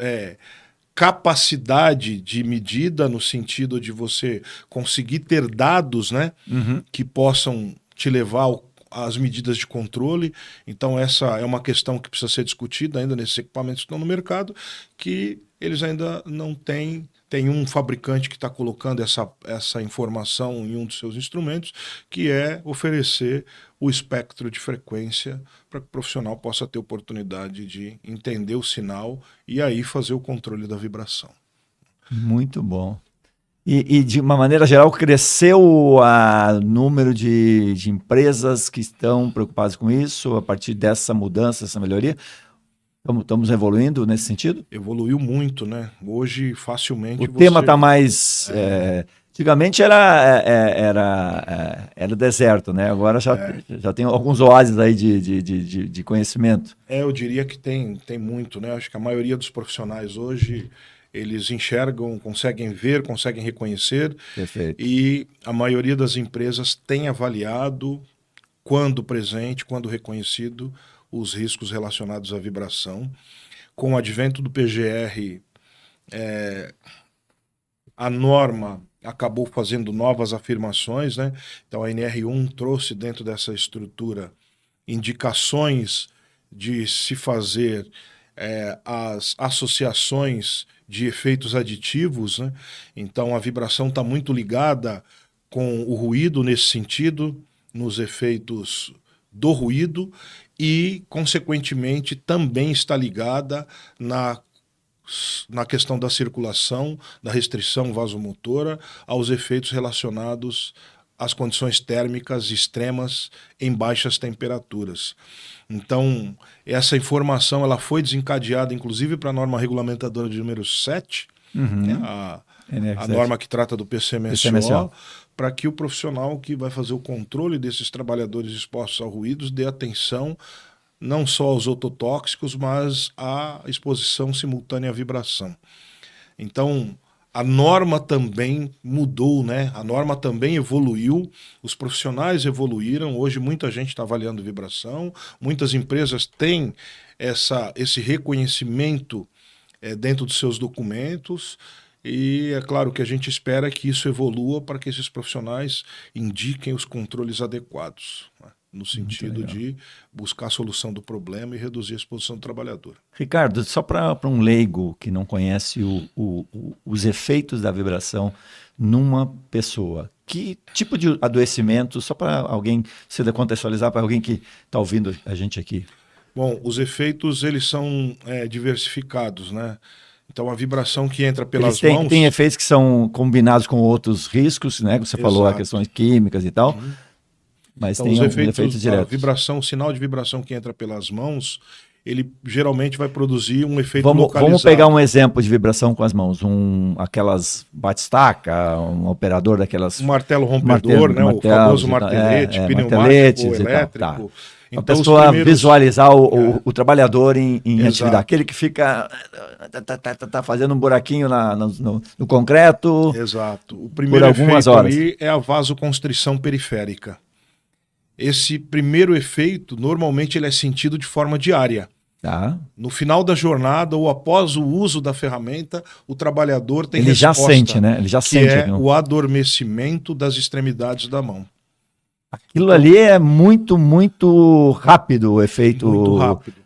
capacidade de medida, no sentido de você conseguir ter dados, né, que possam te levar às medidas de controle. Então essa é uma questão que precisa ser discutida ainda nesses equipamentos que estão no mercado, que eles ainda não têm. Tem um fabricante que está colocando essa informação em um dos seus instrumentos, que é oferecer o espectro de frequência para que o profissional possa ter oportunidade de entender o sinal e aí fazer o controle da vibração. Muito bom. E de uma maneira geral, cresceu o número de empresas que estão preocupadas com isso a partir dessa mudança, dessa melhoria? Estamos evoluindo nesse sentido? Evoluiu muito, né? Hoje, facilmente... O tema está mais... antigamente era deserto, né? Agora já tem alguns oásis aí de conhecimento. Eu diria que tem muito, né? Acho que a maioria dos profissionais hoje, eles enxergam, conseguem ver, conseguem reconhecer. Perfeito. E a maioria das empresas tem avaliado, quando presente, quando reconhecido, os riscos relacionados à vibração. Com o advento do PGR, a norma acabou fazendo novas afirmações, né? Então a NR1 trouxe dentro dessa estrutura indicações de se fazer as associações de efeitos aditivos, né? Então a vibração está muito ligada com o ruído nesse sentido, nos efeitos do ruído, e, consequentemente, também está ligada na questão da circulação, da restrição vasomotora, aos efeitos relacionados às condições térmicas extremas em baixas temperaturas. Então, essa informação ela foi desencadeada, inclusive, para a norma regulamentadora de número 7, né, a norma que trata do PCMSO, para que o profissional que vai fazer o controle desses trabalhadores expostos a ruídos dê atenção não só aos ototóxicos, mas à exposição simultânea à vibração. Então, a norma também mudou, né? A norma também evoluiu, os profissionais evoluíram, hoje muita gente está avaliando vibração, muitas empresas têm esse reconhecimento dentro dos seus documentos, e é claro que a gente espera que isso evolua para que esses profissionais indiquem os controles adequados, né? No sentido de buscar a solução do problema e reduzir a exposição do trabalhador. Ricardo, só para um leigo que não conhece os efeitos da vibração numa pessoa, que tipo de adoecimento, só para alguém, se contextualizar para alguém que está ouvindo a gente aqui? Bom, os efeitos eles são diversificados, né? Então, a vibração que entra pelas mãos... Tem efeitos que são combinados com outros riscos, né? Você falou, as questões químicas e tal, mas então, tem os efeitos diretos. O sinal de vibração que entra pelas mãos, ele geralmente vai produzir um efeito localizado. Vamos pegar um exemplo de vibração com as mãos, aquelas batistaca, um operador daquelas... Um martelo rompedor, né? O famoso martelete, pneumático, elétrico. Então, a pessoa visualizar o trabalhador em atividade. Aquele que fica fazendo um buraquinho no concreto. Exato. O primeiro efeito ali é a vasoconstrição periférica. Esse primeiro efeito, normalmente, ele é sentido de forma diária. No final da jornada ou após o uso da ferramenta, o trabalhador tem resposta. Já sente, né? Ele já sente. Que é o adormecimento das extremidades da mão. Aquilo ali é muito, muito rápido o efeito. Muito rápido.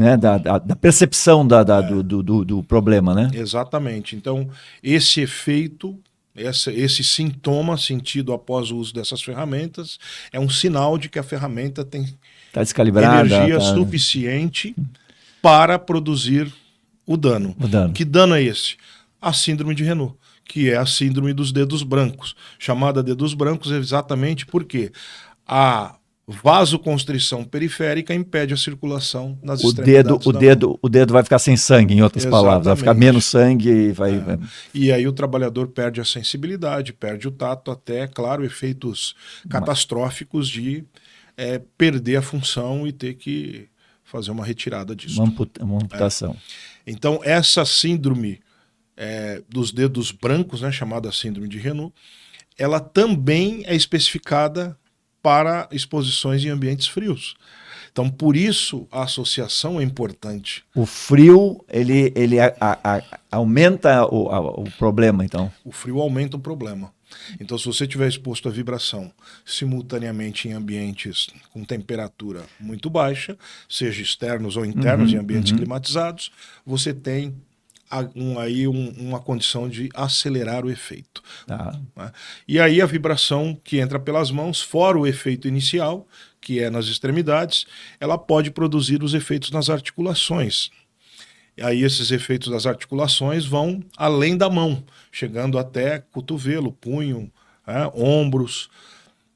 Né, da percepção do problema, né? Exatamente. Então, esse efeito, esse sintoma sentido após o uso dessas ferramentas é um sinal de que a ferramenta tem energia suficiente para produzir o dano. Que dano é esse? A síndrome de Renault, que é a síndrome dos dedos brancos. Chamada dedos brancos exatamente porque a vasoconstrição periférica impede a circulação nas extremidades da mão. O dedo vai ficar sem sangue, em outras palavras. Vai ficar menos sangue e vai... E aí o trabalhador perde a sensibilidade, perde o tato, até, claro, efeitos catastróficos de perder a função e ter que fazer uma retirada disso. Uma amputação. Então, essa síndrome dos dedos brancos, né, chamada síndrome de Renault, ela também é especificada para exposições em ambientes frios. Então, por isso, a associação é importante. O frio, ele aumenta o problema, então? O frio aumenta o problema. Então, se você estiver exposto à vibração simultaneamente em ambientes com temperatura muito baixa, seja externos ou internos, em ambientes climatizados, você tem uma condição de acelerar o efeito. Né? E aí a vibração que entra pelas mãos, fora o efeito inicial, que é nas extremidades, ela pode produzir os efeitos nas articulações. E aí esses efeitos das articulações vão além da mão, chegando até cotovelo, punho, ombros.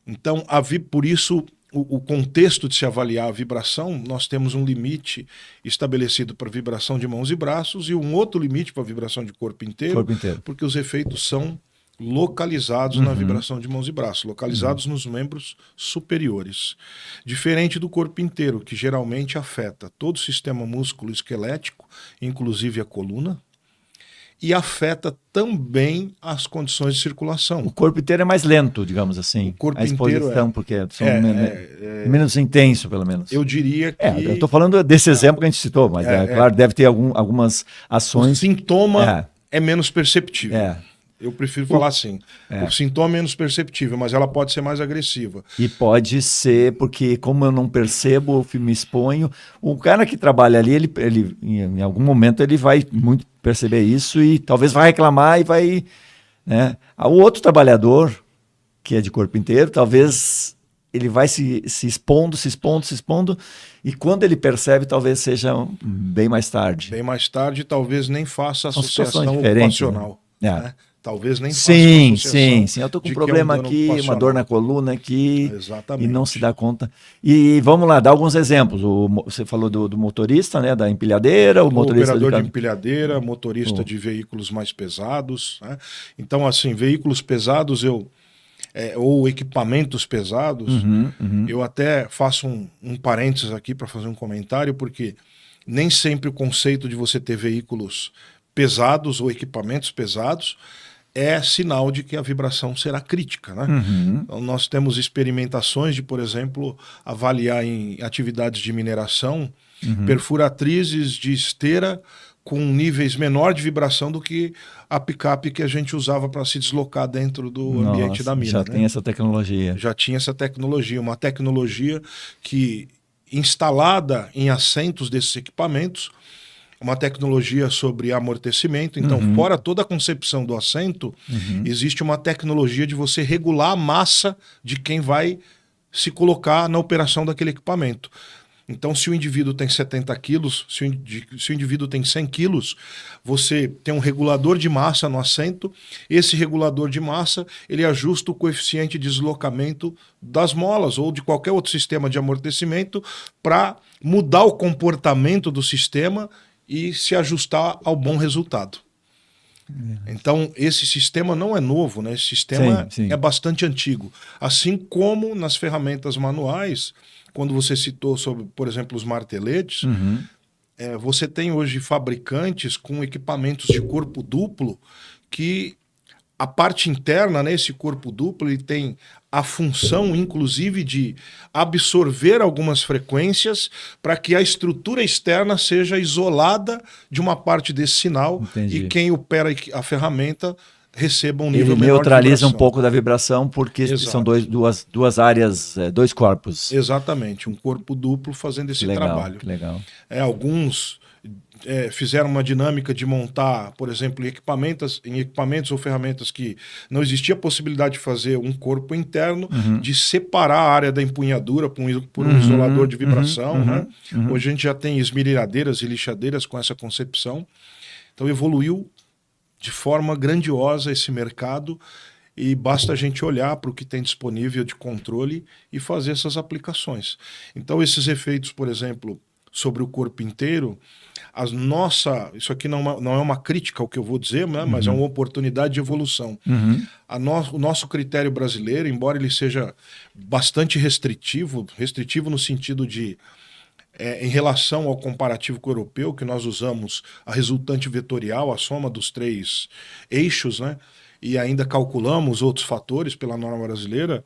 Então, por isso, o contexto de se avaliar a vibração, nós temos um limite estabelecido para vibração de mãos e braços e um outro limite para vibração de corpo inteiro, porque os efeitos são localizados na vibração de mãos e braços, localizados nos membros superiores. Diferente do corpo inteiro, que geralmente afeta todo o sistema músculo-esquelético, inclusive a coluna, e afeta também as condições de circulação. O corpo inteiro é mais lento, digamos assim. O corpo a exposição, inteiro porque menos intenso, pelo menos. Eu diria que... eu estou falando desse exemplo que a gente citou, mas claro, deve ter algumas ações... O sintoma é menos perceptível. Eu prefiro falar assim. O sintoma é menos perceptível, mas ela pode ser mais agressiva. E pode ser, porque como eu não percebo, eu me exponho. O cara que trabalha ali, ele em algum momento, ele vai muito perceber isso e talvez vai reclamar e vai... Né? O outro trabalhador, que é de corpo inteiro, talvez ele vai se expondo, e quando ele percebe, talvez seja bem mais tarde. Bem mais tarde, talvez nem faça associação ocupacional. Né? talvez nem faça sim. Eu tô com um problema aqui, uma dor na coluna aqui. Exatamente. E não se dá conta. E vamos lá, dar alguns exemplos. Você falou do motorista, né, da empilhadeira, o motorista operador de empilhadeira, motorista de veículos mais pesados, né? Então, assim, veículos pesados ou equipamentos pesados, eu até faço um parênteses aqui para fazer um comentário, porque nem sempre o conceito de você ter veículos pesados ou equipamentos pesados é sinal de que a vibração será crítica, né? Então, nós temos experimentações de, por exemplo, avaliar em atividades de mineração perfuratrizes de esteira com níveis menor de vibração do que a picape que a gente usava para se deslocar dentro do ambiente da mina. Já tem essa tecnologia. Já tinha essa tecnologia, uma tecnologia que, instalada em assentos desses equipamentos, uma tecnologia sobre amortecimento. Então, fora toda a concepção do assento, existe uma tecnologia de você regular a massa de quem vai se colocar na operação daquele equipamento. Então, se o indivíduo tem 70 quilos, se o indivíduo tem 100 quilos, você tem um regulador de massa no assento. Esse regulador de massa, ele ajusta o coeficiente de deslocamento das molas ou de qualquer outro sistema de amortecimento para mudar o comportamento do sistema e se ajustar ao bom resultado. Então, esse sistema não é novo, né? Esse sistema é bastante antigo. Assim como nas ferramentas manuais, quando você citou sobre, por exemplo, os marteletes, você tem hoje fabricantes com equipamentos de corpo duplo que a parte interna, né, esse corpo duplo, ele tem a função, inclusive, de absorver algumas frequências para que a estrutura externa seja isolada de uma parte desse sinal. Entendi. E quem opera a ferramenta receba um nível menor de vibração. Ele neutraliza um pouco da vibração porque Exato. São duas áreas, dois corpos. Exatamente, um corpo duplo fazendo esse trabalho. Que legal. Alguns fizeram uma dinâmica de montar, por exemplo, em equipamentos ou ferramentas que não existia a possibilidade de fazer um corpo interno, de separar a área da empunhadura por um isolador de vibração. Né? Hoje a gente já tem esmerilhadeiras e lixadeiras com essa concepção. Então evoluiu de forma grandiosa esse mercado e basta a gente olhar para o que tem disponível de controle e fazer essas aplicações. Então esses efeitos, por exemplo, sobre o corpo inteiro, isso aqui não é uma crítica ao que eu vou dizer, né, mas é uma oportunidade de evolução. O nosso critério brasileiro, embora ele seja bastante restritivo no sentido de em relação ao comparativo com o europeu, que nós usamos a resultante vetorial, a soma dos 3 eixos, né? E ainda calculamos outros fatores pela norma brasileira,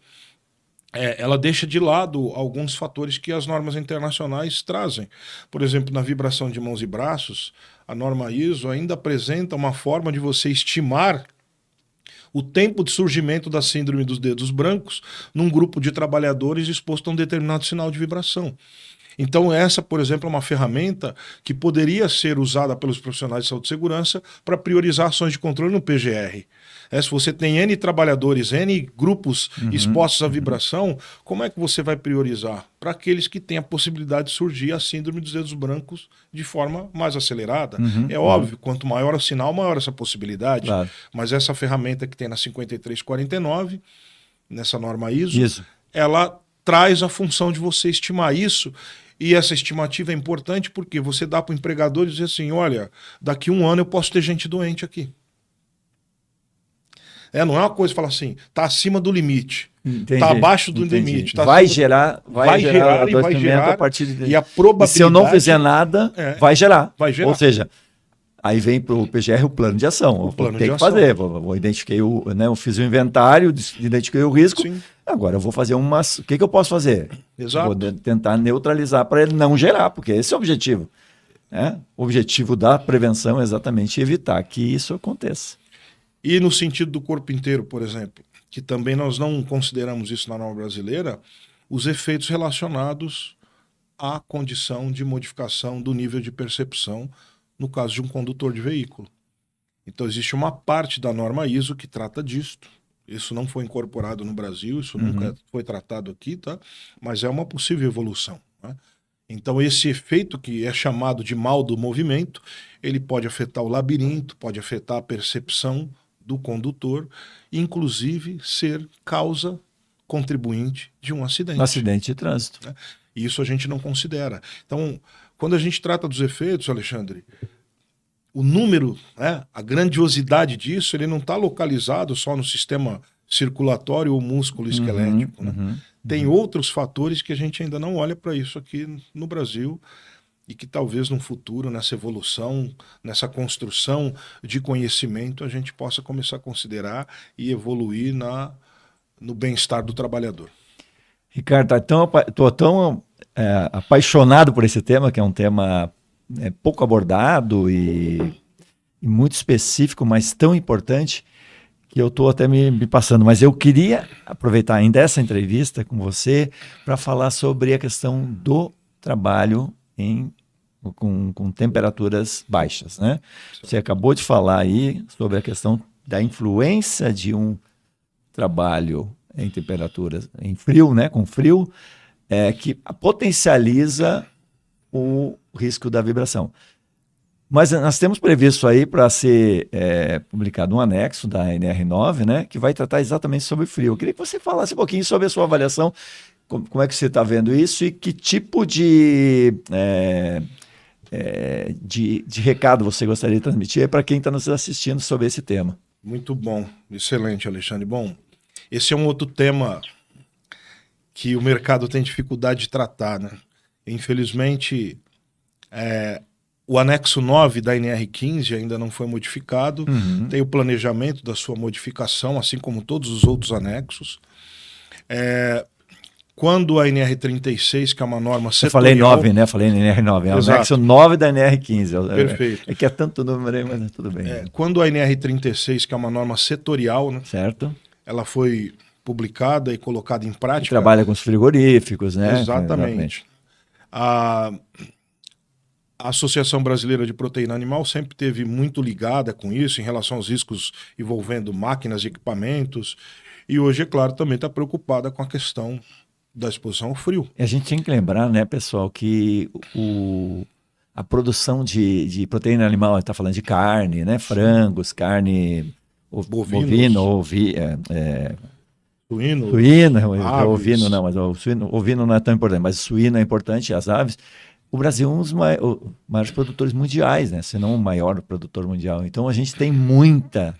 ela deixa de lado alguns fatores que as normas internacionais trazem. Por exemplo, na vibração de mãos e braços, a norma ISO ainda apresenta uma forma de você estimar o tempo de surgimento da síndrome dos dedos brancos num grupo de trabalhadores exposto a um determinado sinal de vibração. Então essa, por exemplo, é uma ferramenta que poderia ser usada pelos profissionais de saúde e segurança para priorizar ações de controle no PGR. Se você tem N trabalhadores, N grupos expostos à vibração, como é que você vai priorizar? Para aqueles que têm a possibilidade de surgir a síndrome dos dedos brancos de forma mais acelerada. Óbvio, quanto maior o sinal, maior essa possibilidade. Claro. Mas essa ferramenta que tem na 5349, nessa norma ISO, ela traz a função de você estimar isso. E essa estimativa é importante porque você dá para o empregador dizer assim, olha, daqui 1 ano eu posso ter gente doente aqui. Não é uma coisa falar assim, está acima do limite, está abaixo do limite. Tá vai gerar a partir de... E a probabilidade... E se eu não fizer nada, vai gerar. Ou seja, aí vem para o PGR o plano de ação. Tem que fazer. Vou identifiquei eu fiz o inventário, identifiquei o risco. Sim. Agora eu vou fazer o que eu posso fazer? Exato. Vou tentar neutralizar para ele não gerar, porque esse é o objetivo. O objetivo da prevenção é exatamente evitar que isso aconteça. E no sentido do corpo inteiro, por exemplo, que também nós não consideramos isso na norma brasileira, os efeitos relacionados à condição de modificação do nível de percepção no caso de um condutor de veículo. Então existe uma parte da norma ISO que trata disto. Isso não foi incorporado no Brasil, isso nunca foi tratado aqui, tá? Mas é uma possível evolução, né? Então esse efeito que é chamado de mal do movimento, ele pode afetar o labirinto, pode afetar a percepção do condutor, inclusive ser causa contribuinte de um acidente. Um acidente de trânsito. Né? E isso a gente não considera. Então, quando a gente trata dos efeitos, Alexandre, o número, né, a grandiosidade disso, ele não está localizado só no sistema circulatório ou músculo esquelético. Né? Tem outros fatores que a gente ainda não olha para isso aqui no Brasil e que talvez no futuro, nessa evolução, nessa construção de conhecimento, a gente possa começar a considerar e evoluir no bem-estar do trabalhador. Ricardo, estou tão apaixonado por esse tema, que é um tema pouco abordado e muito específico, mas tão importante, que eu estou até me passando. Mas eu queria aproveitar ainda essa entrevista com você para falar sobre a questão do trabalho com temperaturas baixas, né? Você acabou de falar aí sobre a questão da influência de um trabalho em temperaturas em frio, né? Com frio, que potencializa o risco da vibração. Mas nós temos previsto aí para ser publicado um anexo da NR9, né, que vai tratar exatamente sobre frio. Eu queria que você falasse um pouquinho sobre a sua avaliação, como é que você está vendo isso e que tipo de recado você gostaria de transmitir para quem está nos assistindo sobre esse tema. Muito bom, excelente, Alexandre. Bom, esse é um outro tema que o mercado tem dificuldade de tratar, né? Infelizmente, o anexo 9 da NR15 ainda não foi modificado, tem o planejamento da sua modificação, assim como todos os outros anexos. Quando a NR36, que é uma norma setorial... Eu falei 9, né? Falei NR9, é o anexo 9 da NR15. Perfeito. É que é tanto número aí, mas tudo bem. Quando a NR36, que é uma norma setorial, né? Certo. Ela foi publicada e colocada em prática... Que trabalha com os frigoríficos, né? Exatamente. A Associação Brasileira de Proteína Animal sempre esteve muito ligada com isso, em relação aos riscos envolvendo máquinas e equipamentos, e hoje, é claro, também está preocupada com a questão da exposição ao frio. E a gente tem que lembrar, né, pessoal, que a produção de proteína animal, está falando de carne, né, frangos, carne bovino, ovino não, mas ovino não é tão importante, mas suíno é importante, as aves. O Brasil é um dos maiores produtores mundiais, né? Se não o maior produtor mundial. Então a gente tem muito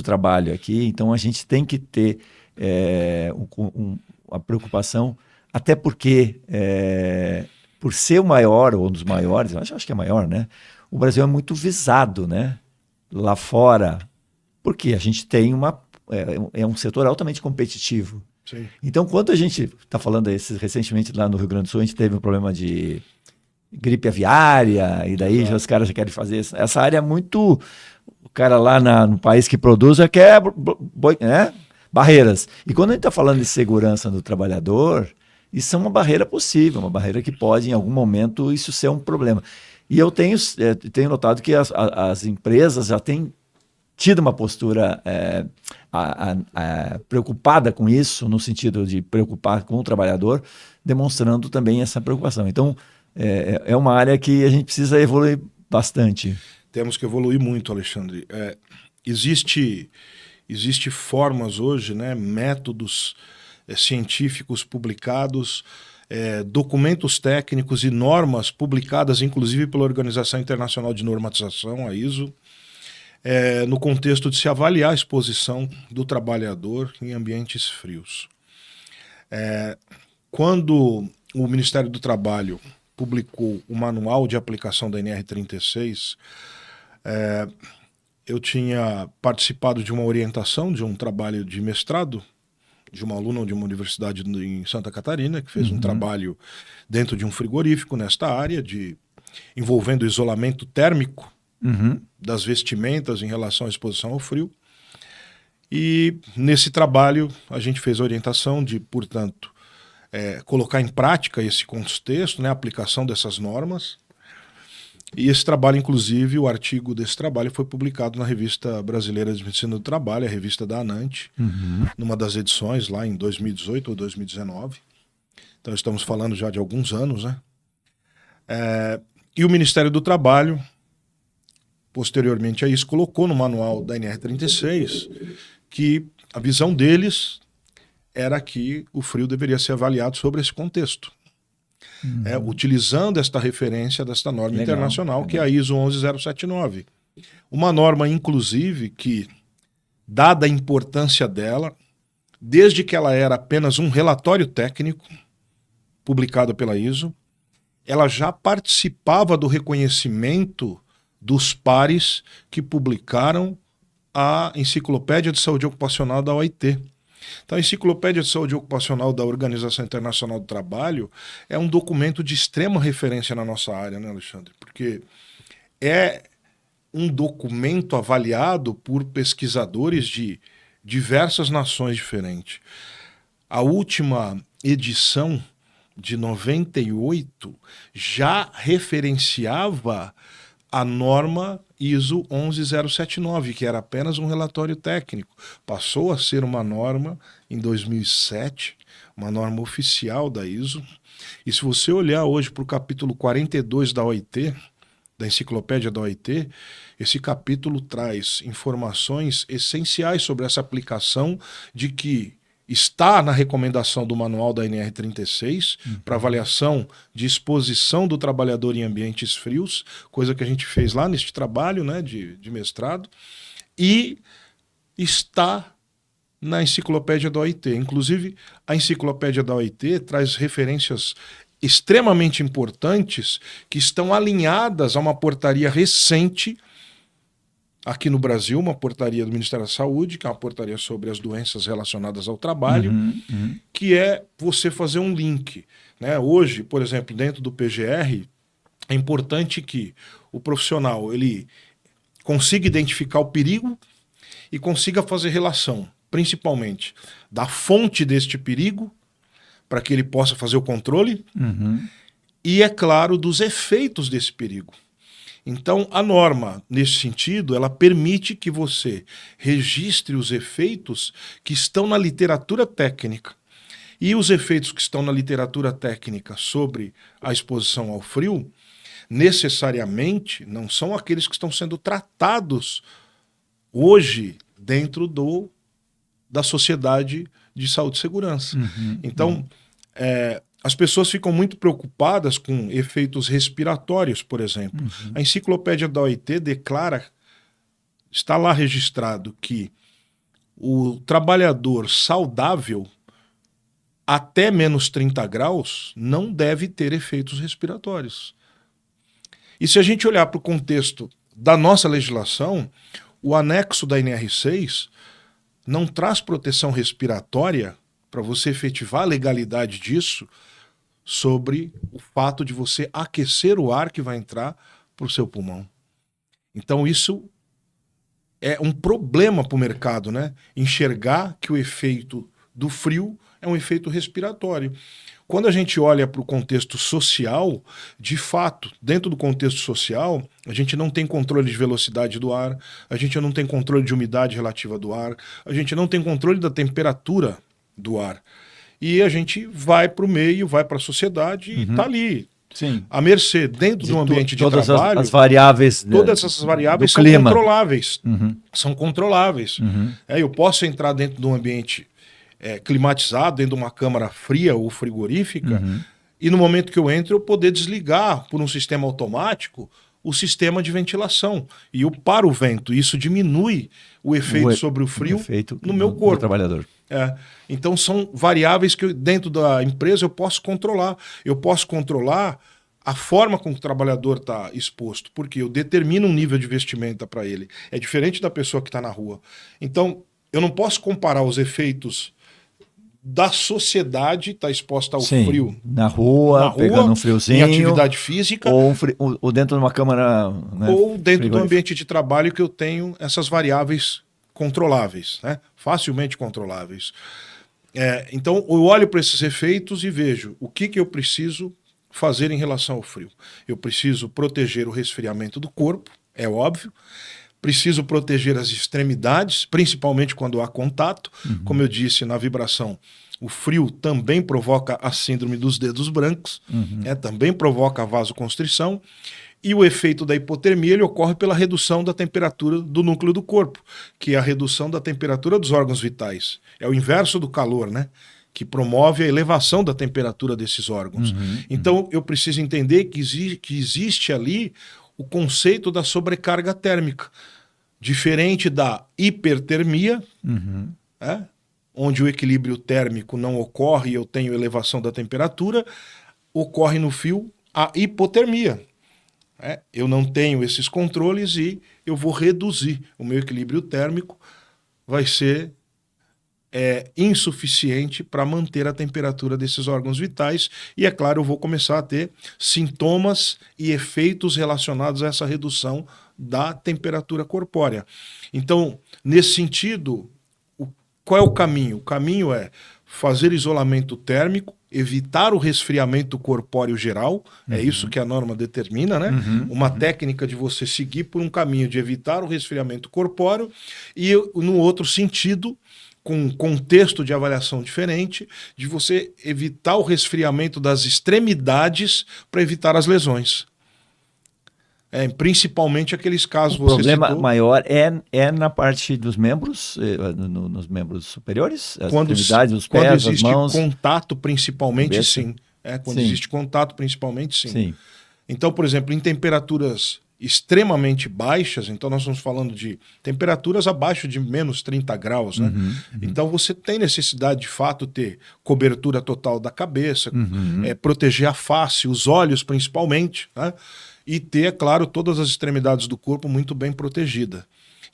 trabalho aqui, então a gente tem que ter a preocupação, até porque por ser o maior, ou um dos maiores, eu acho que é maior, né? O Brasil é muito visado, né? Lá fora, porque a gente tem um setor altamente competitivo. Sim. Então, quando a gente está falando recentemente lá no Rio Grande do Sul, a gente teve um problema de gripe aviária, e daí já os caras já querem fazer essa área muito... O cara lá no país que produz já quer barreiras. E quando a gente está falando de segurança do trabalhador, isso é uma barreira possível, uma barreira que pode, em algum momento, isso ser um problema. E eu tenho notado que as empresas já têm tido uma postura preocupada com isso, no sentido de preocupar com o trabalhador, demonstrando também essa preocupação. Então, é uma área que a gente precisa evoluir bastante. Temos que evoluir muito, Alexandre. Existe formas hoje, né, métodos científicos publicados, documentos técnicos e normas publicadas, inclusive pela Organização Internacional de Normatização, a ISO, no contexto de se avaliar a exposição do trabalhador em ambientes frios. Quando o Ministério do Trabalho publicou o manual de aplicação da NR36, eu tinha participado de uma orientação, de um trabalho de mestrado, de uma aluna de uma universidade em Santa Catarina, que fez um trabalho dentro de um frigorífico nesta área, envolvendo isolamento térmico das vestimentas em relação à exposição ao frio. E nesse trabalho a gente fez a orientação de, portanto, colocar em prática esse contexto, né, a aplicação dessas normas. E esse trabalho, inclusive, o artigo desse trabalho foi publicado na Revista Brasileira de Medicina do Trabalho, a revista da ANANT, numa das edições lá em 2018 ou 2019. Então estamos falando já de alguns anos, né? E o Ministério do Trabalho posteriormente a isso, colocou no manual da NR36 que a visão deles era que o frio deveria ser avaliado sobre esse contexto. Utilizando esta referência desta norma internacional, que é a ISO 11079. Uma norma, inclusive, que, dada a importância dela, desde que ela era apenas um relatório técnico, publicado pela ISO, ela já participava do reconhecimento dos pares que publicaram a Enciclopédia de Saúde Ocupacional da OIT. Então, a Enciclopédia de Saúde Ocupacional da Organização Internacional do Trabalho é um documento de extrema referência na nossa área, né, Alexandre? Porque é um documento avaliado por pesquisadores de diversas nações diferentes. A última edição, de 98, já referenciava a norma ISO 11079, que era apenas um relatório técnico. Passou a ser uma norma em 2007, uma norma oficial da ISO. E se você olhar hoje para o capítulo 42 da OIT, da enciclopédia da OIT, esse capítulo traz informações essenciais sobre essa aplicação de que está na recomendação do manual da NR36 para avaliação de exposição do trabalhador em ambientes frios, coisa que a gente fez lá neste trabalho, né, de mestrado, e está na enciclopédia da OIT. Inclusive, a enciclopédia da OIT traz referências extremamente importantes que estão alinhadas a uma portaria recente aqui no Brasil, uma portaria do Ministério da Saúde, que é uma portaria sobre as doenças relacionadas ao trabalho, que é você fazer um link, né? Hoje, por exemplo, dentro do PGR, é importante que o profissional ele consiga identificar o perigo e consiga fazer relação, principalmente, da fonte deste perigo, para que ele possa fazer o controle, e, é claro, dos efeitos desse perigo. Então, a norma, nesse sentido, ela permite que você registre os efeitos que estão na literatura técnica. E os efeitos que estão na literatura técnica sobre a exposição ao frio, necessariamente, não são aqueles que estão sendo tratados hoje dentro da Sociedade de Saúde e Segurança. Então, as pessoas ficam muito preocupadas com efeitos respiratórios, por exemplo. A enciclopédia da OIT declara, está lá registrado, que o trabalhador saudável até menos 30 graus não deve ter efeitos respiratórios. E se a gente olhar para o contexto da nossa legislação, o anexo da NR6 não traz proteção respiratória para você efetivar a legalidade disso sobre o fato de você aquecer o ar que vai entrar para o seu pulmão. Então isso é um problema para o mercado, né? Enxergar que o efeito do frio é um efeito respiratório. Quando a gente olha para o contexto social, de fato, dentro do contexto social, a gente não tem controle de velocidade do ar, a gente não tem controle de umidade relativa do ar, a gente não tem controle da temperatura do ar. E a gente vai para o meio, vai para a sociedade e está ali. Sim. À mercê, dentro do ambiente de todas trabalho. As variáveis. Todas essas variáveis são clima. controláveis. São controláveis. Eu posso entrar dentro de um ambiente climatizado, dentro de uma câmara fria ou frigorífica, e no momento que eu entro, eu poder desligar por um sistema automático o sistema de ventilação. E eu paro o vento. Isso diminui o efeito sobre o frio no meu corpo. Trabalhador. Então são variáveis que dentro da empresa eu posso controlar. Eu posso controlar a forma com que o trabalhador está exposto, porque eu determino um nível de vestimenta para ele. É diferente da pessoa que está na rua. Então eu não posso comparar os efeitos da sociedade, está exposta ao frio. Na rua, pegando um friozinho. Em atividade física. Ou dentro de uma câmara. Né, ou dentro do ambiente de trabalho que eu tenho essas variáveis controláveis, né? Facilmente controláveis. Então eu olho para esses efeitos e vejo o que eu preciso fazer em relação ao frio. Eu preciso proteger o resfriamento do corpo, é óbvio. Preciso proteger as extremidades, principalmente quando há contato. Como eu disse, na vibração, o frio também provoca a síndrome dos dedos brancos, também provoca a vasoconstrição. E o efeito da hipotermia ele ocorre pela redução da temperatura do núcleo do corpo, que é a redução da temperatura dos órgãos vitais. É o inverso do calor, né? Que promove a elevação da temperatura desses órgãos. Então, eu preciso entender que existe ali o conceito da sobrecarga térmica, diferente da hipertermia, onde o equilíbrio térmico não ocorre e eu tenho elevação da temperatura, ocorre no fio a hipotermia. Eu não tenho esses controles e eu vou reduzir. O meu equilíbrio térmico vai ser insuficiente para manter a temperatura desses órgãos vitais e, é claro, eu vou começar a ter sintomas e efeitos relacionados a essa redução da temperatura corpórea. Então, nesse sentido, qual é o caminho? O caminho é fazer isolamento térmico, evitar o resfriamento corpóreo geral, é isso que a norma determina, né? Uma técnica de você seguir por um caminho de evitar o resfriamento corpóreo e, no outro sentido, com um contexto de avaliação diferente, de você evitar o resfriamento das extremidades para evitar as lesões. Principalmente aqueles casos... O problema maior é na parte dos membros, nos membros superiores? As extremidades, os pés, as mãos? Quando existe contato, principalmente, sim. Quando existe contato, principalmente, sim. Então, por exemplo, em temperaturas extremamente baixas, então nós estamos falando de temperaturas abaixo de menos 30 graus, né? Então você tem necessidade de fato ter cobertura total da cabeça, proteger a face, os olhos principalmente, né? E ter, é claro, todas as extremidades do corpo muito bem protegida.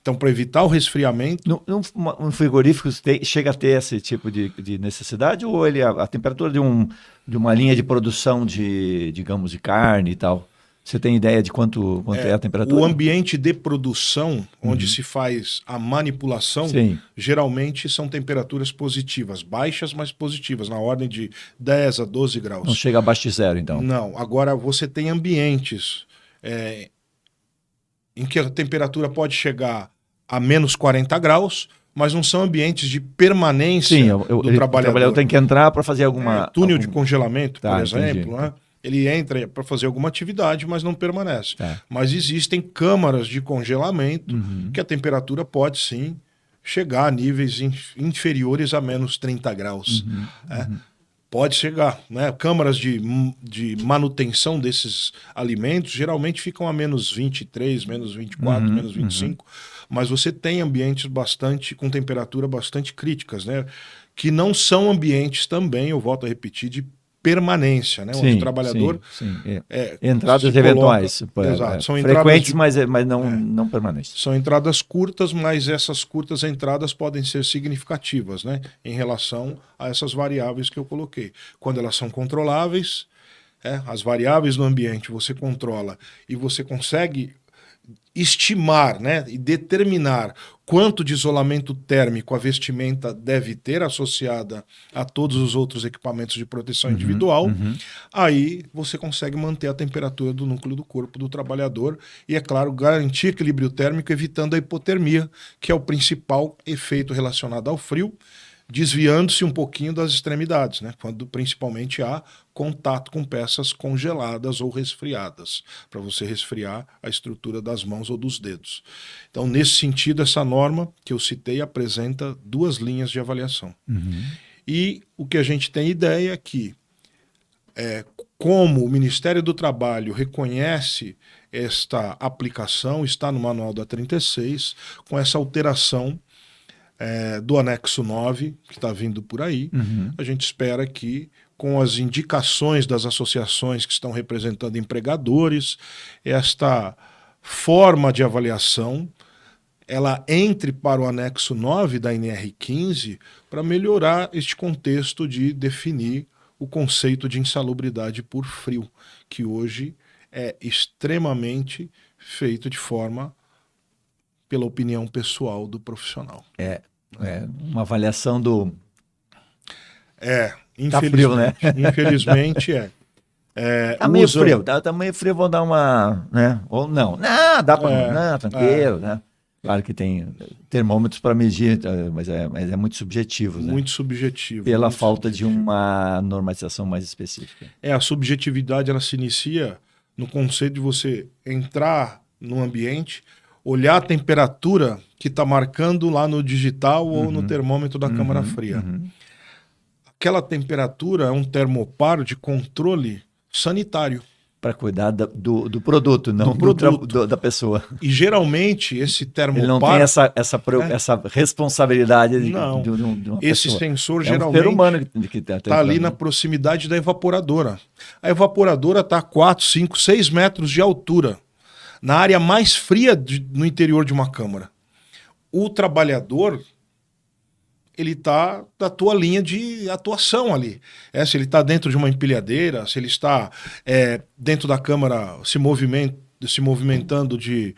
Então, para evitar o resfriamento... Um frigorífico chega a ter esse tipo de necessidade ou a temperatura de uma linha de produção digamos, de carne e tal? Você tem ideia de quanto é a temperatura? O ambiente de produção, onde se faz a manipulação, geralmente são temperaturas positivas, baixas, mas positivas, na ordem de 10 a 12 graus. Não chega abaixo de zero, então? Não. Agora, você tem ambientes em que a temperatura pode chegar a menos 40 graus, mas não são ambientes de permanência do trabalhador. O trabalhador tem que entrar para fazer alguma... túnel de congelamento, por exemplo, né? Ele entra para fazer alguma atividade, mas não permanece. Mas existem câmaras de congelamento que a temperatura pode sim chegar a níveis inferiores a menos 30 graus. Pode chegar, né? Câmaras de manutenção desses alimentos geralmente ficam a menos 23, menos 24, menos 25, mas você tem ambientes com temperatura bastante críticas, né? Que não são ambientes também, eu volto a repetir, de permanência, né? Onde o trabalhador... entradas eventuais. Exato. São frequentes, mas não permanentes. São entradas curtas, mas essas curtas entradas podem ser significativas, né? Em relação a essas variáveis que eu coloquei. Quando elas são controláveis, as variáveis do ambiente você controla e você consegue estimar, né, e determinar quanto de isolamento térmico a vestimenta deve ter associada a todos os outros equipamentos de proteção individual, aí você consegue manter a temperatura do núcleo do corpo do trabalhador e, é claro, garantir equilíbrio térmico evitando a hipotermia, que é o principal efeito relacionado ao frio, desviando-se um pouquinho das extremidades, né? Quando principalmente há contato com peças congeladas ou resfriadas, para você resfriar a estrutura das mãos ou dos dedos. Então, nesse sentido, essa norma que eu citei apresenta 2 linhas de avaliação. E o que a gente tem ideia é que, como o Ministério do Trabalho reconhece esta aplicação, está no manual da 36, com essa alteração do anexo 9, que está vindo por aí, a gente espera que, com as indicações das associações que estão representando empregadores, esta forma de avaliação, ela entre para o anexo 9 da NR15 para melhorar este contexto de definir o conceito de insalubridade por frio, que hoje é extremamente feito de forma pela opinião pessoal do profissional. Uma avaliação do... infelizmente. Tá frio, né? Infelizmente tá meio frio, tá meio frio, vou dar uma... né? Ou não. Não, dá para... não, tranquilo, né? Claro que tem termômetros para medir, mas é muito subjetivo, né? Muito subjetivo. Pela muito falta subjetivo. De uma normatização mais específica. A subjetividade ela se inicia no conceito de você entrar no ambiente, olhar a temperatura que está marcando lá no digital ou no termômetro da câmara fria. Aquela temperatura é um termopar de controle sanitário. Para cuidar do produto, não da pessoa. E geralmente esse termopar... Ele não tem essa responsabilidade de uma esse pessoa. Sensor é geralmente um ser humano que está ali na proximidade da evaporadora. A evaporadora está a 4, 5, 6 metros de altura, na área mais fria no interior de uma câmara. O trabalhador, ele está da tua linha de atuação ali. Se ele está dentro de uma empilhadeira, se ele está dentro da câmara se movimentando de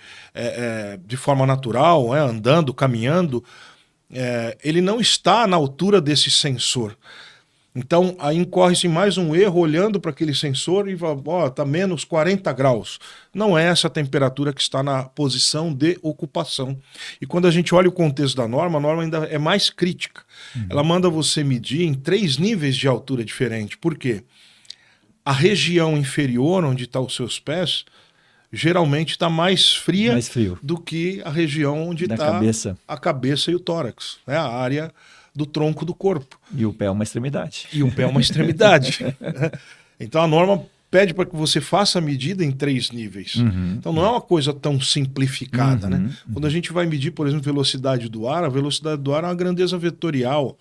forma natural, andando, caminhando, ele não está na altura desse sensor. Então, aí incorre-se mais um erro olhando para aquele sensor e fala, está menos 40 graus. Não é essa a temperatura que está na posição de ocupação. E quando a gente olha o contexto da norma, a norma ainda é mais crítica. Ela manda você medir em 3 níveis de altura diferentes. Por quê? A região inferior, onde estão os seus pés, geralmente está mais fria do que a região onde está a cabeça e o tórax, né? A área do tronco do corpo. E o pé é uma extremidade. Então a norma pede para que você faça a medida em 3 níveis. Então não é uma coisa tão simplificada, né? Quando a gente vai medir, por exemplo, velocidade do ar, a velocidade do ar é uma grandeza vetorial.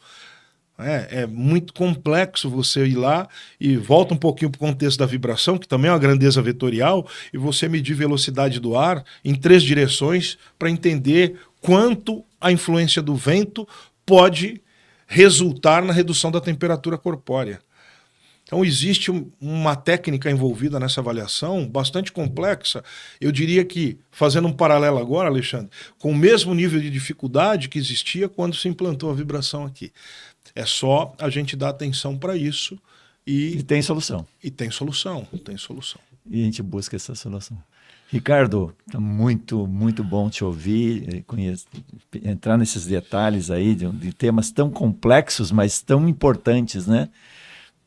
É muito complexo você ir lá e volta um pouquinho para o contexto da vibração, que também é uma grandeza vetorial, e você medir velocidade do ar em 3 direções para entender quanto a influência do vento pode resultar na redução da temperatura corpórea. Então existe uma técnica envolvida nessa avaliação bastante complexa. Eu diria que, fazendo um paralelo agora, Alexandre, com o mesmo nível de dificuldade que existia quando se implantou a vibração aqui. É só a gente dar atenção para isso e tem solução. Tem solução. E a gente busca essa solução. Ricardo, tá muito bom te ouvir, entrar nesses detalhes aí de temas tão complexos, mas tão importantes, né?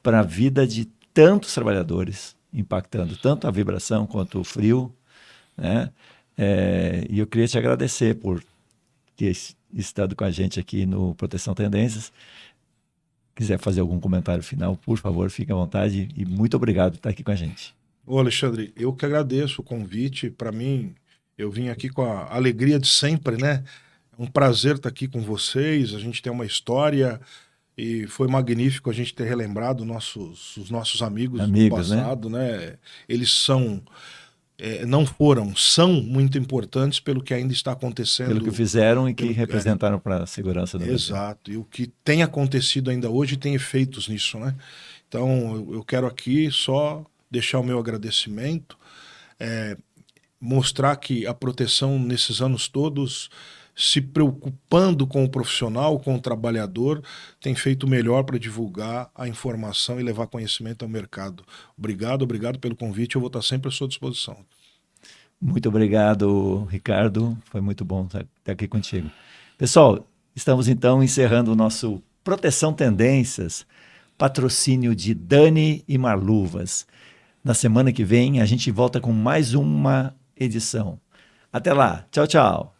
Para a vida de tantos trabalhadores, impactando tanto a vibração quanto o frio, né? E eu queria te agradecer por ter estado com a gente aqui no Proteção Tendências. Quiser fazer algum comentário final, por favor, fique à vontade e muito obrigado por estar aqui com a gente. Ô Alexandre, eu que agradeço o convite. Para mim, eu vim aqui com a alegria de sempre, né? É um prazer estar aqui com vocês. A gente tem uma história e foi magnífico a gente ter relembrado os nossos amigos do passado, né? Eles são são muito importantes pelo que ainda está acontecendo. Pelo que fizeram e que representaram para a segurança do Brasil. Exato. E o que tem acontecido ainda hoje tem efeitos nisso, né? Então, eu quero aqui só deixar o meu agradecimento, mostrar que a proteção nesses anos todos, se preocupando com o profissional, com o trabalhador, tem feito o melhor para divulgar a informação e levar conhecimento ao mercado. Obrigado pelo convite, eu vou estar sempre à sua disposição. Muito obrigado, Ricardo, foi muito bom estar aqui contigo. Pessoal, estamos então encerrando o nosso Proteção Tendências, patrocínio de Dani e Marluvas. Na semana que vem a gente volta com mais uma edição. Até lá, tchau, tchau.